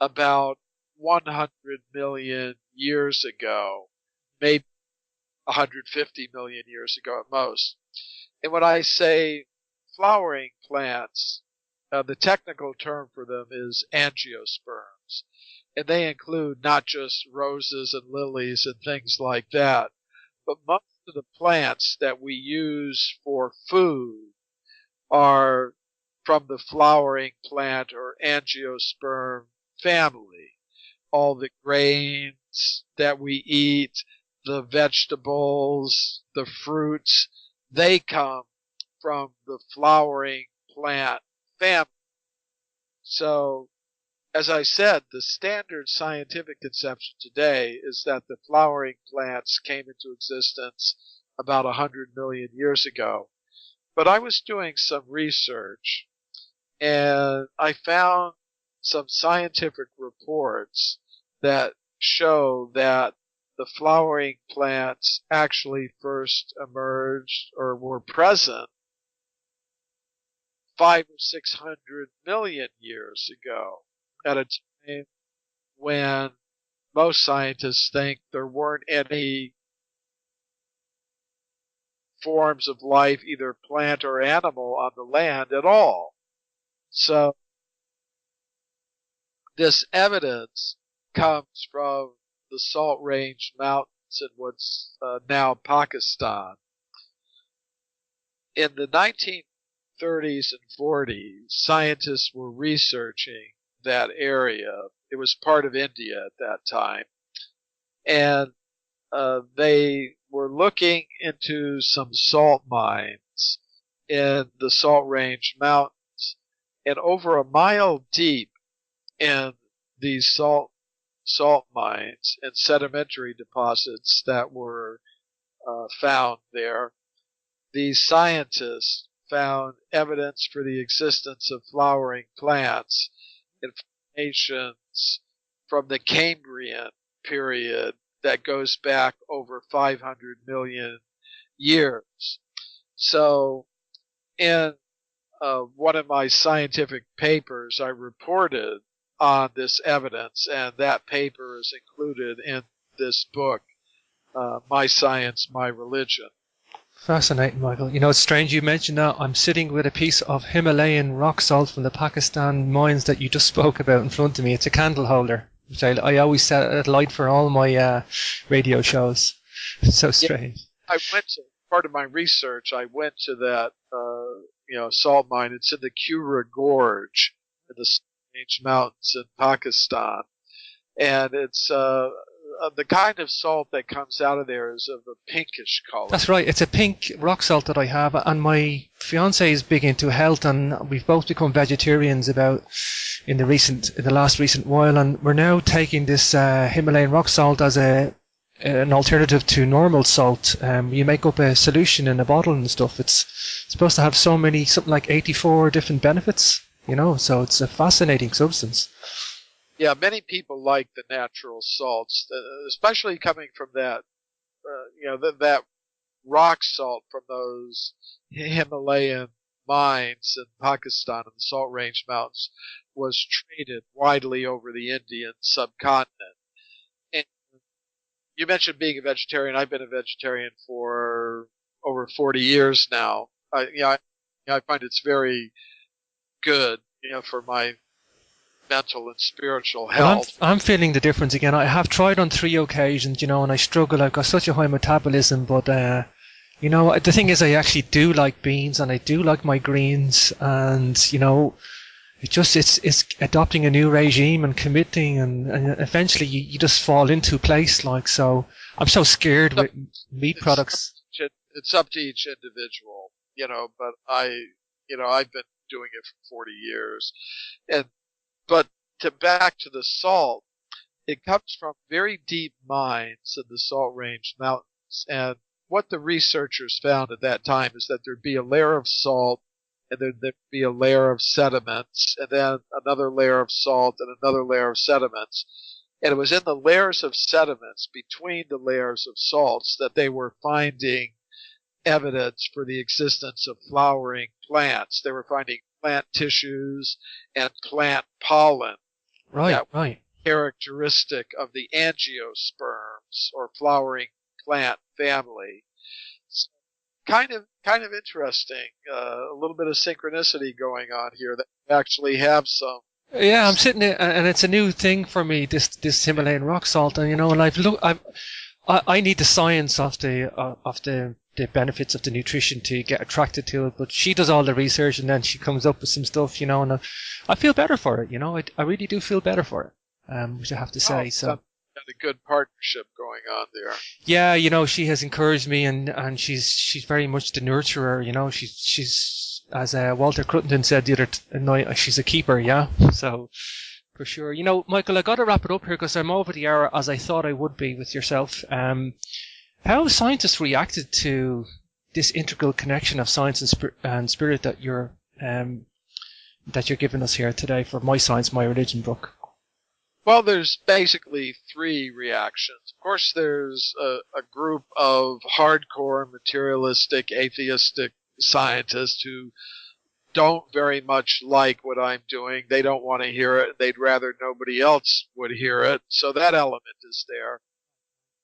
about 100 million years ago, maybe 150 million years ago at most. And when I say flowering plants, the technical term for them is angiosperms. And they include not just roses and lilies and things like that, but most of the plants that we use for food are from the flowering plant or angiosperm family. All the grains that we eat, the vegetables, the fruits, they come from the flowering plant family. So, as I said, the standard scientific conception today is that the flowering plants came into existence about 100 million years ago. But I was doing some research, and I found some scientific reports that show that the flowering plants actually first emerged or were present 500 or 600 million years ago, at a time when most scientists think there weren't any forms of life, either plant or animal, on the land at all. So this evidence comes from the Salt Range Mountains in what's now Pakistan. In the 1930s and 40s, scientists were researching that area. It was part of India at that time. And they were looking into some salt mines in the Salt Range Mountains. And over a mile deep in these salt mines and sedimentary deposits that were found there, these scientists found evidence for the existence of flowering plants in formations from the Cambrian period that goes back over 500 million years. So in one of my scientific papers, I reported on this evidence, and that paper is included in this book, My Science, My Religion. Fascinating, Michael. It's strange you mentioned that. I'm sitting with a piece of Himalayan rock salt from the Pakistan mines that you just spoke about in front of me. It's a candle holder, which I always set at light for all my radio shows. It's so strange. I went to, part of my research, I went to that salt mine. It's in the Kura Gorge in the Salt Range Mountains in Pakistan, and it's the kind of salt that comes out of there is of a pinkish color. That's right. It's a pink rock salt that I have, and my fiance is big into health, and we've both become vegetarians in the last recent while, and we're now taking this Himalayan rock salt as an alternative to normal salt. You make up a solution in a bottle and stuff. It's supposed to have something like 84 different benefits, so it's a fascinating substance. Yeah, many people like the natural salts, especially coming from that, that rock salt from those Himalayan mines in Pakistan and the Salt Range Mountains was traded widely over the Indian subcontinent. And you mentioned being a vegetarian. I've been a vegetarian for over 40 years now. I find it's very good, for my mental and spiritual health. Well, I'm feeling the difference again. I have tried on 3 occasions, and I struggle. I've got such a high metabolism, but the thing is, I actually do like beans and I do like my greens, and it's adopting a new regime and committing, and eventually you just fall into place. So I'm so scared with meat products. It's up to each individual, but I've been doing it for 40 years, but back to the salt, it comes from very deep mines in the Salt Range Mountains. And what the researchers found at that time is that there'd be a layer of salt, and then there'd be a layer of sediments, and then another layer of salt, and another layer of sediments. And it was in the layers of sediments between the layers of salts that they were finding evidence for the existence of flowering plants. They were finding plant tissues and plant pollen. Right. Characteristic of the angiosperms or flowering plant family. So kind of interesting. A little bit of synchronicity going on here that we actually have some. Yeah, I'm sitting there, and it's a new thing for me. This Himalayan rock salt, and and I need the science of the benefits of the nutrition to get attracted to it, but she does all the research and then she comes up with some stuff, and I feel better for it, I really do feel better for it, which I have to say. So got a good partnership going on there. Yeah, she has encouraged me, and she's very much the nurturer, she's as Walter Cruttenden said the other night, she's a keeper, yeah. So for sure. Michael, I got to wrap it up here because I'm over the hour, as I thought I would be with yourself. How have scientists reacted to this integral connection of science and spirit that you're giving us here today for My Science, My Religion book? Well, there's basically 3 reactions. Of course, there's a group of hardcore, materialistic, atheistic scientists who don't very much like what I'm doing. They don't want to hear it. They'd rather nobody else would hear it. So that element is there.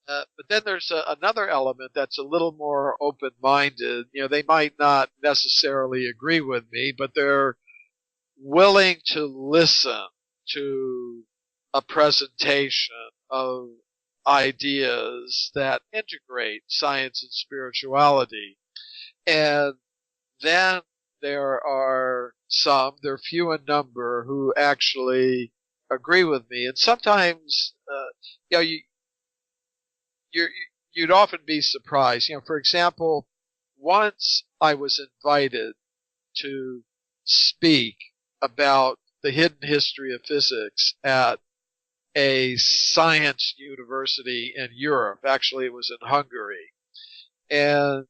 But then there's another element that's a little more open-minded. They might not necessarily agree with me, but they're willing to listen to a presentation of ideas that integrate science and spirituality. And then there are some, they're few in number, who actually agree with me. And sometimes, you'd often be surprised. For example, once I was invited to speak about the hidden history of physics at a science university in Europe. Actually, it was in Hungary. And,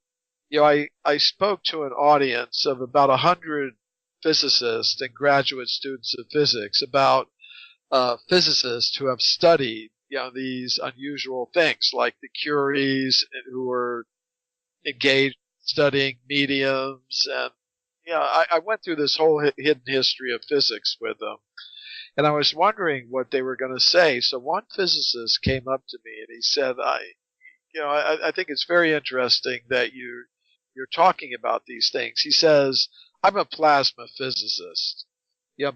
I spoke to an audience of about 100 physicists and graduate students of physics about physicists who have studied these unusual things, like the Curies, who were engaged studying mediums. And I went through this whole hidden history of physics with them, and I was wondering what they were going to say. So one physicist came up to me and he said, I think it's very interesting that you're talking about these things. He says, I'm a plasma physicist.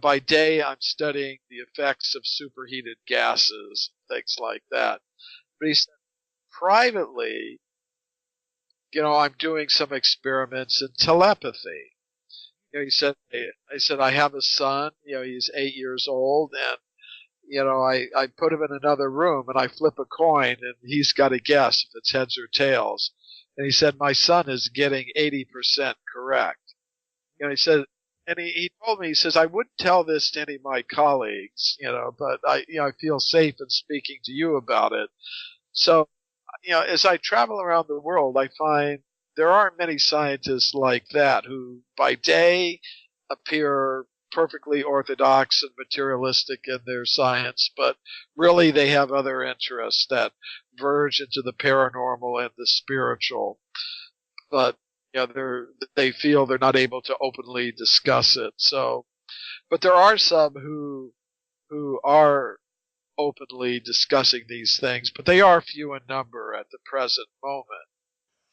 By day I'm studying the effects of superheated gases, things like that. But he said, privately, I'm doing some experiments in telepathy. I said, I have a son, he's 8 years old, and, I put him in another room and I flip a coin and he's got to guess if it's heads or tails. And he said, my son is getting 80% correct. He said, and he told me, he says, I wouldn't tell this to any of my colleagues, but I feel safe in speaking to you about it. So, as I travel around the world, I find there aren't many scientists like that who by day appear perfectly orthodox and materialistic in their science, but really they have other interests that verge into the paranormal and the spiritual. But they feel they're not able to openly discuss it. So, but there are some who are openly discussing these things, but they are few in number at the present moment.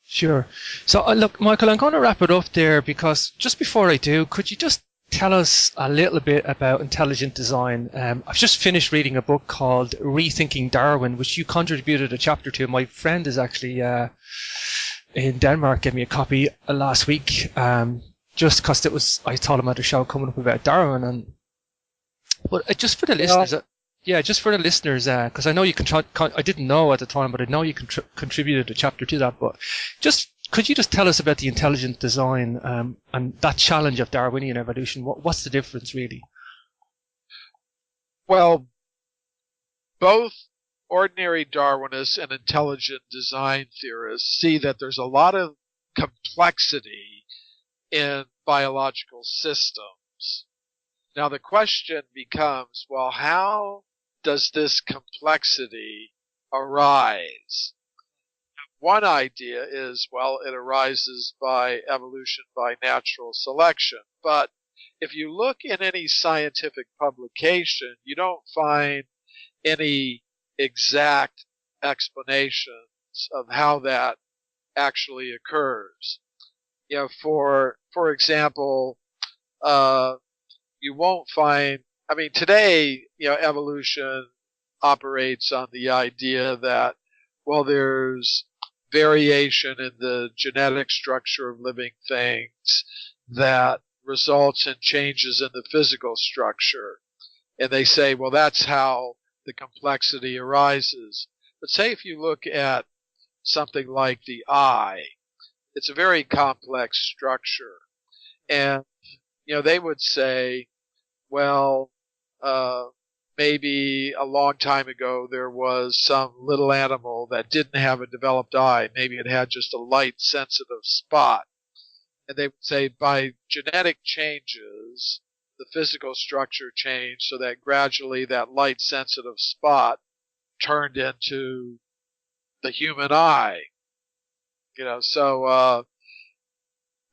Sure. So, look, Michael, I'm going to wrap it up there because just before I do, could you just tell us a little bit about intelligent design? I've just finished reading a book called Rethinking Darwin, which you contributed a chapter to. My friend is actually in Denmark gave me a copy last week, just because I told him I had a show coming up about Darwin, but just for the listeners, because I know you I didn't know at the time, but I know you contributed a chapter to that. But could you just tell us about the intelligent design and that challenge of Darwinian evolution? What's the difference really? Well, both ordinary Darwinists and intelligent design theorists see that there's a lot of complexity in biological systems. Now the question becomes, well, how does this complexity arise? One idea is, well, it arises by evolution, by natural selection. But if you look in any scientific publication, you don't find any exact explanations of how that actually occurs. For example, you won't find, today, evolution operates on the idea that, well, there's variation in the genetic structure of living things that results in changes in the physical structure. And they say, well, that's how the complexity arises. But say if you look at something like the eye, it's a very complex structure. And, they would say, well, maybe a long time ago there was some little animal that didn't have a developed eye. Maybe it had just a light sensitive spot. And they would say by genetic changes, the physical structure changed so that gradually that light sensitive spot turned into the human eye. So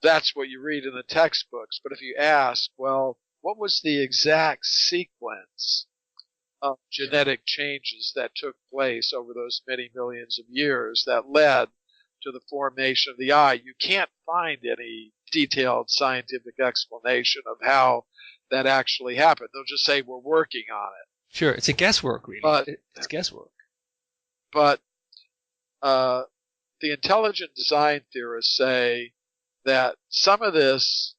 that's what you read in the textbooks. But if you ask, well, what was the exact sequence of genetic changes that took place over those many millions of years that led to the formation of the eye? You can't find any detailed scientific explanation of how that actually happened. They'll just say we're working on it. Sure, it's a guesswork, really. It's guesswork. But the intelligent design theorists say that some of this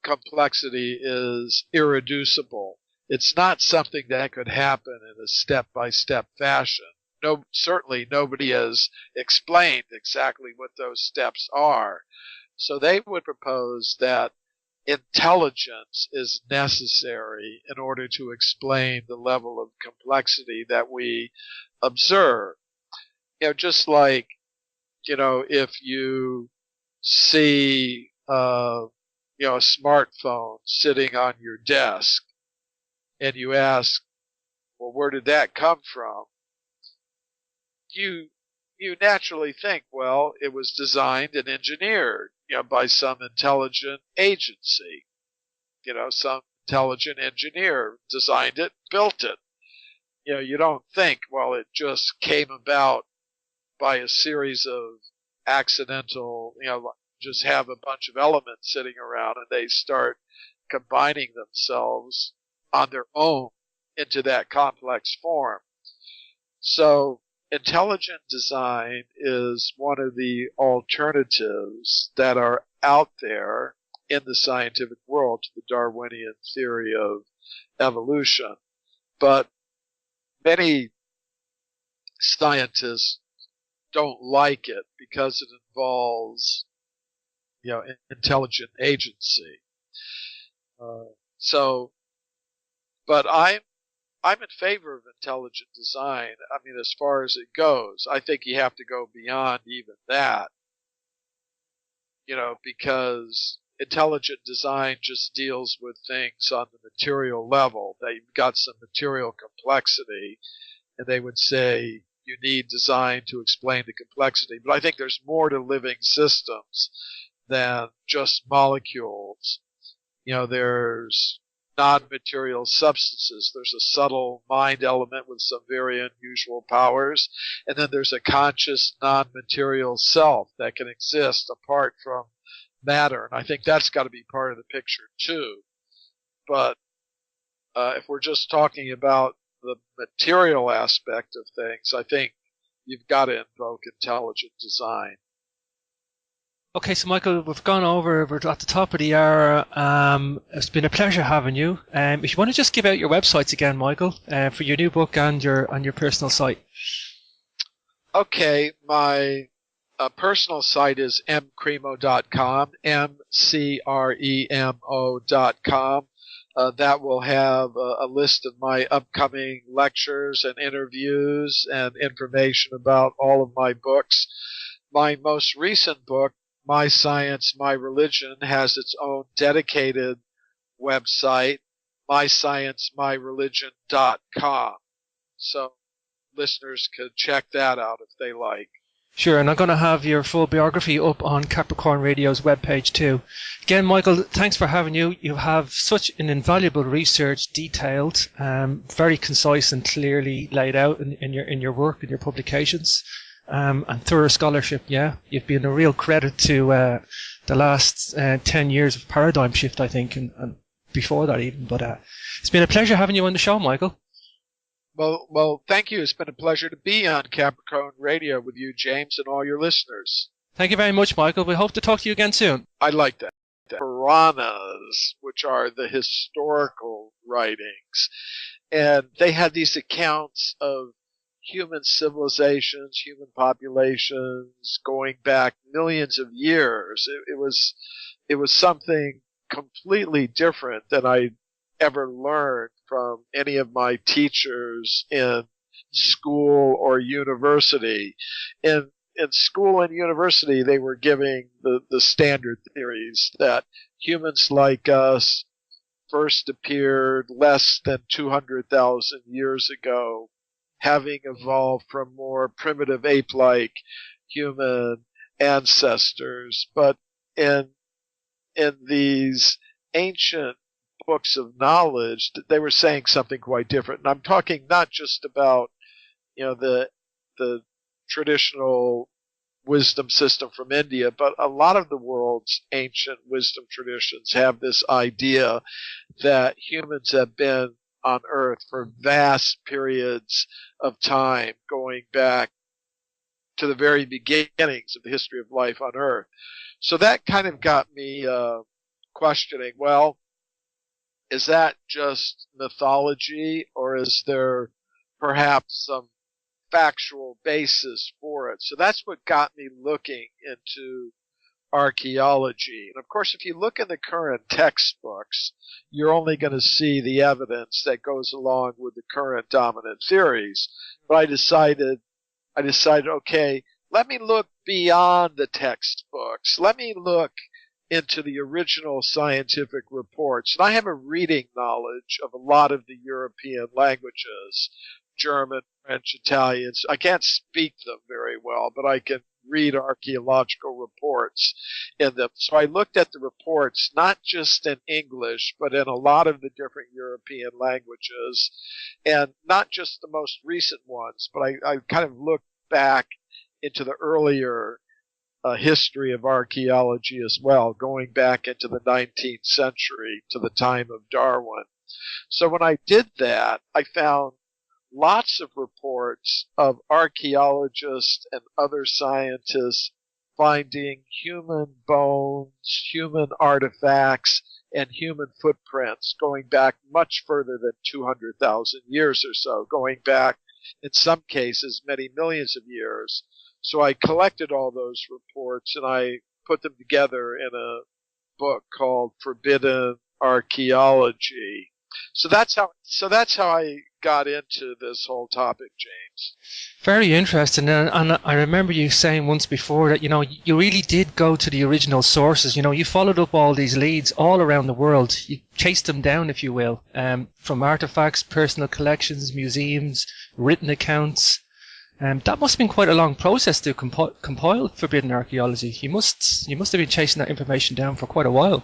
complexity is irreducible. It's not something that could happen in a step-by-step fashion. No, certainly nobody has explained exactly what those steps are. So they would propose that intelligence is necessary in order to explain the level of complexity that we observe. Just like, if you see, a smartphone sitting on your desk and you ask, well, where did that come from? You naturally think, well, it was designed and engineered, by some intelligent agency. Some intelligent engineer designed it, built it. You don't think, well, it just came about by a series of accidental, just have a bunch of elements sitting around and they start combining themselves on their own into that complex form. So intelligent design is one of the alternatives that are out there in the scientific world to the Darwinian theory of evolution. But many scientists don't like it because it involves, intelligent agency. But I'm in favor of intelligent design. I mean, as far as it goes, I think you have to go beyond even that, because intelligent design just deals with things on the material level, that you've got some material complexity, and they would say you need design to explain the complexity. But I think there's more to living systems than just molecules. There's non-material substances. There's a subtle mind element with some very unusual powers, and then there's a conscious non-material self that can exist apart from matter, and I think that's got to be part of the picture too. But if we're just talking about the material aspect of things, I think you've got to invoke intelligent design. Okay, so Michael, we're at the top of the hour. It's been a pleasure having you. If you want to just give out your websites again, Michael, for your new book and your personal site. Okay, my personal site is mcremo.com, mcremo.com. That will have a list of my upcoming lectures and interviews and information about all of my books. My most recent book, My Science, My Religion, has its own dedicated website, mysciencemyreligion.com. So listeners could check that out if they like. Sure, and I'm going to have your full biography up on Capricorn Radio's webpage too. Again, Michael, thanks for having you. You have such an invaluable research, detailed, very concise and clearly laid out in your work, in your publications. And thorough scholarship, yeah. You've been a real credit to the last 10 years of paradigm shift, I think, and before that even. But it's been a pleasure having you on the show, Michael. Well, thank you. It's been a pleasure to be on Capricorn Radio with you, James, and all your listeners. Thank you very much, Michael. We hope to talk to you again soon. I like that. Puranas, which are the historical writings, and they had these accounts of human civilizations, human populations going back millions of years. It was something completely different than I ever learned from any of my teachers in school or university. In school and university, they were giving the standard theories that humans like us first appeared less than 200,000 years ago, having evolved from more primitive ape-like human ancestors. But in these ancient books of knowledge, they were saying something quite different. And I'm talking not just about, the traditional wisdom system from India, but a lot of the world's ancient wisdom traditions have this idea that humans have been on Earth for vast periods of time, going back to the very beginnings of the history of life on Earth. So that kind of got me questioning, well, is that just mythology, or is there perhaps some factual basis for it? So that's what got me looking into archaeology. And of course, if you look in the current textbooks, you're only going to see the evidence that goes along with the current dominant theories. But I decided, okay, let me look beyond the textbooks. Let me look into the original scientific reports. And I have a reading knowledge of a lot of the European languages, German, French, Italian. I can't speak them very well, but I can read archaeological reports in them. So I looked at the reports, not just in English, but in a lot of the different European languages, and not just the most recent ones, but I kind of looked back into the earlier history of archaeology as well, going back into the 19th century to the time of Darwin. So when I did that, I found lots of reports of archaeologists and other scientists finding human bones, human artifacts, and human footprints going back much further than 200,000 years or so, going back in some cases many millions of years. So I collected all those reports and I put them together in a book called Forbidden Archaeology. So that's how I got into this whole topic, James. Very interesting, and I remember you saying once before that you really did go to the original sources. You followed up all these leads all around the world. You chased them down, if you will, from artifacts, personal collections, museums, written accounts. That must have been quite a long process to compile Forbidden Archaeology. You must have been chasing that information down for quite a while.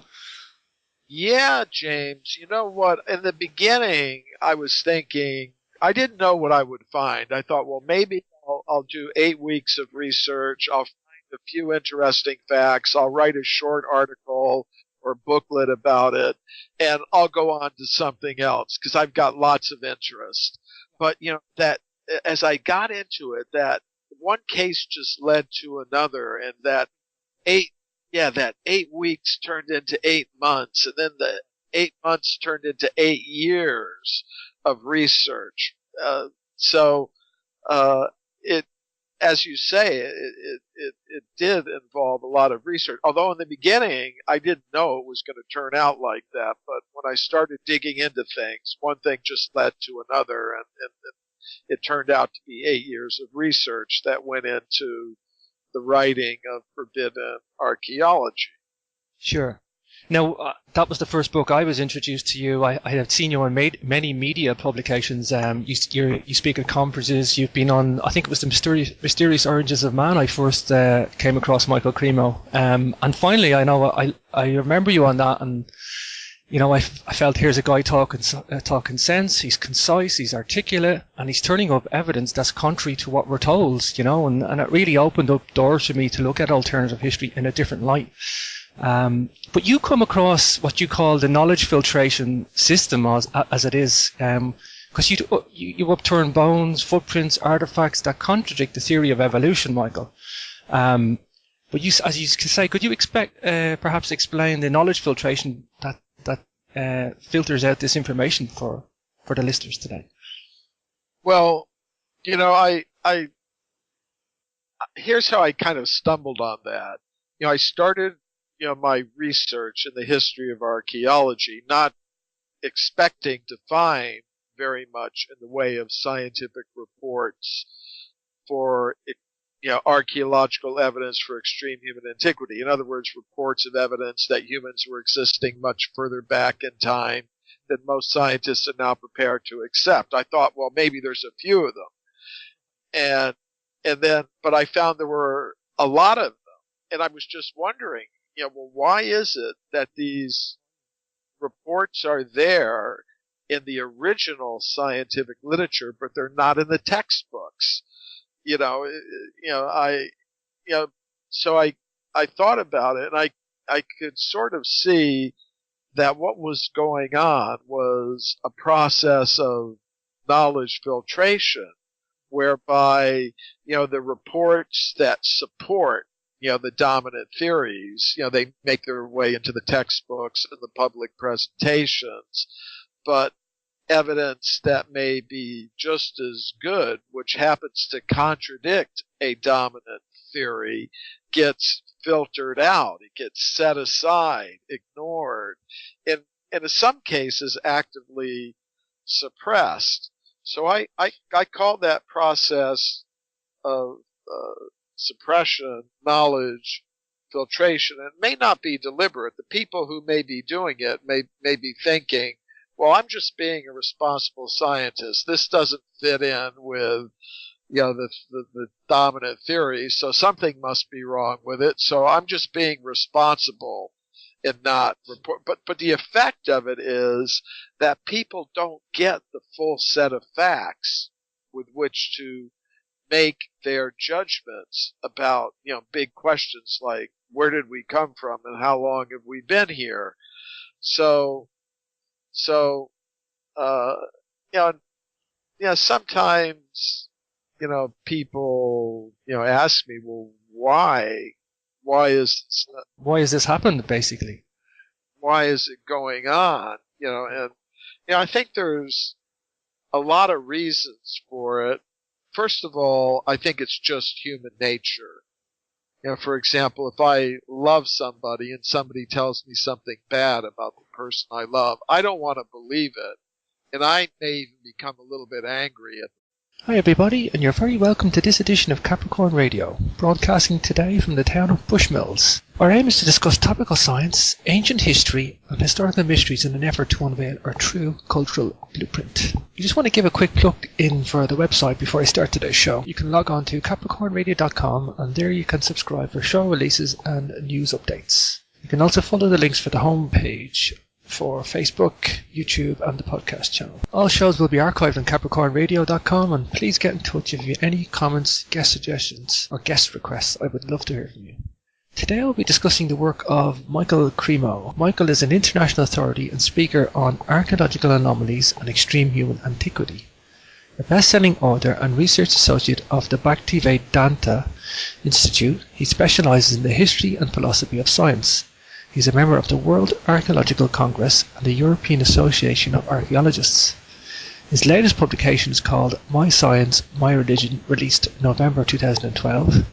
Yeah, James. You know what? In the beginning, I was thinking, I didn't know what I would find. I thought, well, maybe I'll do 8 weeks of research. I'll find a few interesting facts. I'll write a short article or booklet about it, and I'll go on to something else because I've got lots of interest. But, that as I got into it, that one case just led to another, and that 8 weeks turned into 8 months, and then the 8 months turned into 8 years of research. It, as you say, it did involve a lot of research. Although in the beginning, I didn't know it was going to turn out like that. But when I started digging into things, one thing just led to another, and it turned out to be 8 years of research that went into the writing of Forbidden Archaeology. Sure. Now, that was the first book I was introduced to you. I had seen you on many media publications. You speak at conferences. You've been on, I think it was the Mysterious Origins of Man. I first came across Michael Cremo. And finally, I know I remember you on that. And, I felt here's a guy talking sense. He's concise, he's articulate, and he's turning up evidence that's contrary to what we're told, and it really opened up doors for me to look at alternative history in a different light. But you come across what you call the knowledge filtration system as it is, because you upturn bones, footprints, artifacts that contradict the theory of evolution, Michael. But as you say, could you perhaps explain the knowledge filtration that filters out this information for the listeners today? Well, I here's how I kind of stumbled on that. I started my research in the history of archaeology, not expecting to find very much in the way of scientific reports for, archaeological evidence for extreme human antiquity. In other words, reports of evidence that humans were existing much further back in time than most scientists are now prepared to accept. I thought, well, maybe there's a few of them. But I found there were a lot of them. And I was just wondering, well, why is it that these reports are there in the original scientific literature, but they're not in the textbooks? So I thought about it, and I could sort of see that what was going on was a process of knowledge filtration, whereby, the reports that support the dominant theories, they make their way into the textbooks and the public presentations, but evidence that may be just as good, which happens to contradict a dominant theory, gets filtered out. It gets set aside, ignored, and in some cases actively suppressed. So I call that process of suppression, knowledge, filtration. And it may not be deliberate. The people who may be doing it may be thinking, well, I'm just being a responsible scientist. This doesn't fit in with, the dominant theory, so something must be wrong with it. So I'm just being responsible and not report. But the effect of it is that people don't get the full set of facts with which to make their judgments about, big questions like where did we come from and how long have we been here? Sometimes, people, ask me, well, why why is this happened, basically? Why is it going on? And I think there's a lot of reasons for it. First of all, I think it's just human nature. For example, if I love somebody and somebody tells me something bad about the person I love, I don't want to believe it. And I may even become a little bit angry at them. Hi everybody, and you're very welcome to this edition of Capricorn Radio, broadcasting today from the town of Bushmills. Our aim is to discuss topical science, ancient history, and historical mysteries in an effort to unveil our true cultural blueprint. I just want to give a quick plug in for the website before I start today's show. You can log on to capricornradio.com, and there you can subscribe for show releases and news updates. You can also follow the links for the homepage for Facebook, YouTube, and the podcast channel. All shows will be archived on capricornradio.com, and please get in touch if you have any comments, guest suggestions, or guest requests. I would love to hear from you. Today I'll be discussing the work of Michael Cremo. Michael is an international authority and speaker on archaeological anomalies and extreme human antiquity. A best-selling author and research associate of the Bhaktivedanta Institute, he specializes in the history and philosophy of science. He is a member of the World Archaeological Congress and the European Association of Archaeologists. His latest publication is called My Science, My Religion, released November 2012.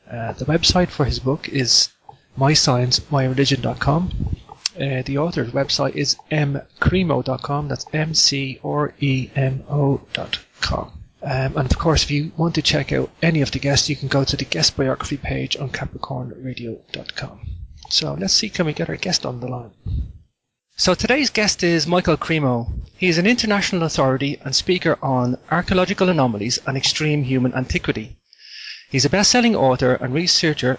The website for his book is mysciencemyreligion.com. The author's website is mcremo.com, that's mcremo.com. And of course, if you want to check out any of the guests, you can go to the guest biography page on capricornradio.com. So let's see, can we get our guest on the line? So today's guest is Michael Cremo. He is an international authority and speaker on archaeological anomalies and extreme human antiquity. He's a best-selling author and researcher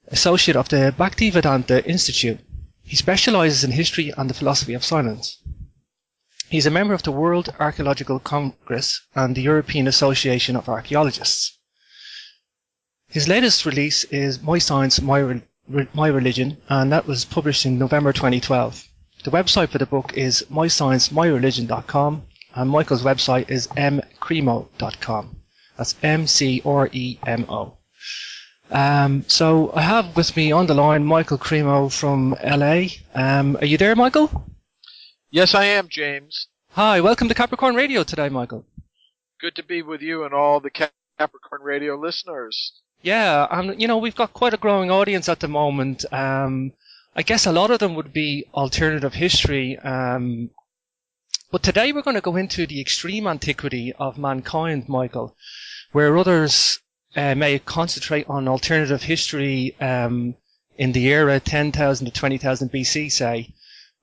associate of the Bhaktivedanta Institute. He specializes in history and the philosophy of science. He's a member of the World Archaeological Congress and the European Association of Archaeologists. His latest release is My Science, My Religion, and that was published in November 2012. The website for the book is mysciencemyreligion.com, and Michael's website is mcremo.com. That's MCREMO. So I have with me on the line Michael Cremo from LA. Are you there, Michael? Yes, I am, James. Hi, welcome to Capricorn Radio today, Michael. Good to be with you and all the Capricorn Radio listeners. Yeah, we've got quite a growing audience at the moment. I guess a lot of them would be alternative history. But today we're going to go into the extreme antiquity of mankind, Michael, where others may concentrate on alternative history in the era 10,000 to 20,000 BC, say.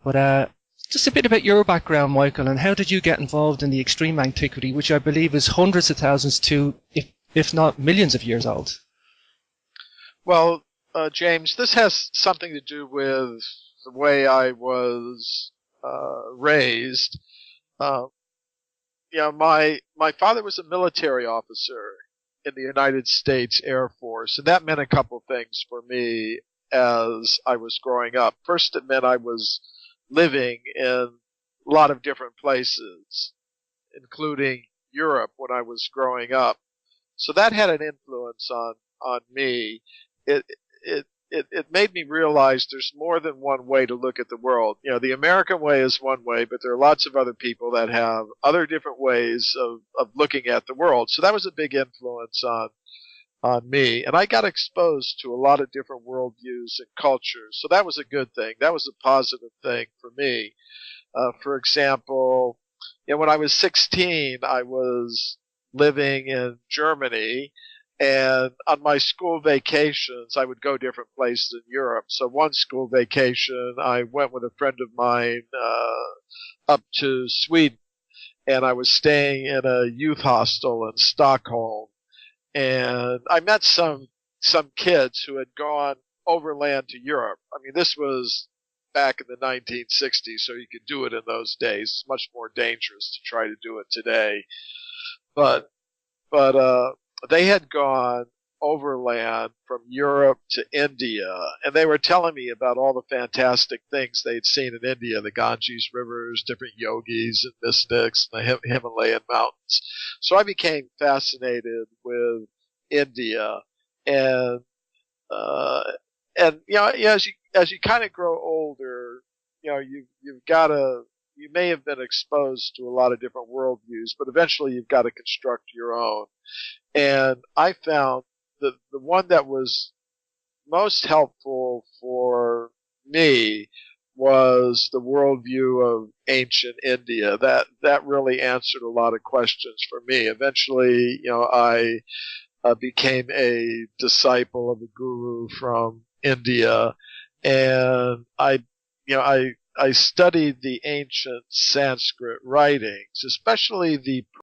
But just a bit about your background, Michael, and how did you get involved in the extreme antiquity, which I believe is hundreds of thousands to, if not millions of years old? Well, James, this has something to do with the way I was raised. My father was a military officer in the United States Air Force, and that meant a couple things for me as I was growing up. First, it meant I was living in a lot of different places, including Europe when I was growing up. So that had an influence on me. It made me realize there's more than one way to look at the world. The American way is one way, but there are lots of other people that have other different ways of looking at the world. So that was a big influence on me. And I got exposed to a lot of different worldviews and cultures. So that was a good thing. That was a positive thing for me. For example, when I was 16, I was living in Germany. And on my school vacations, I would go different places in Europe. So one school vacation, I went with a friend of mine up to Sweden, and I was staying in a youth hostel in Stockholm. And I met some kids who had gone overland to Europe. I mean, this was back in the 1960s, so you could do it in those days. It's much more dangerous to try to do it today. But they had gone overland from Europe to India, and they were telling me about all the fantastic things they'd seen in India, the Ganges rivers, different yogis and mystics, and the Himalayan mountains. So I became fascinated with India, and and as you kind of grow older, you may have been exposed to a lot of different worldviews, but eventually you've got to construct your own. And I found the one that was most helpful for me was the worldview of ancient India. That really answered a lot of questions for me. Eventually, I became a disciple of a guru from India, and I studied the ancient Sanskrit writings, especially the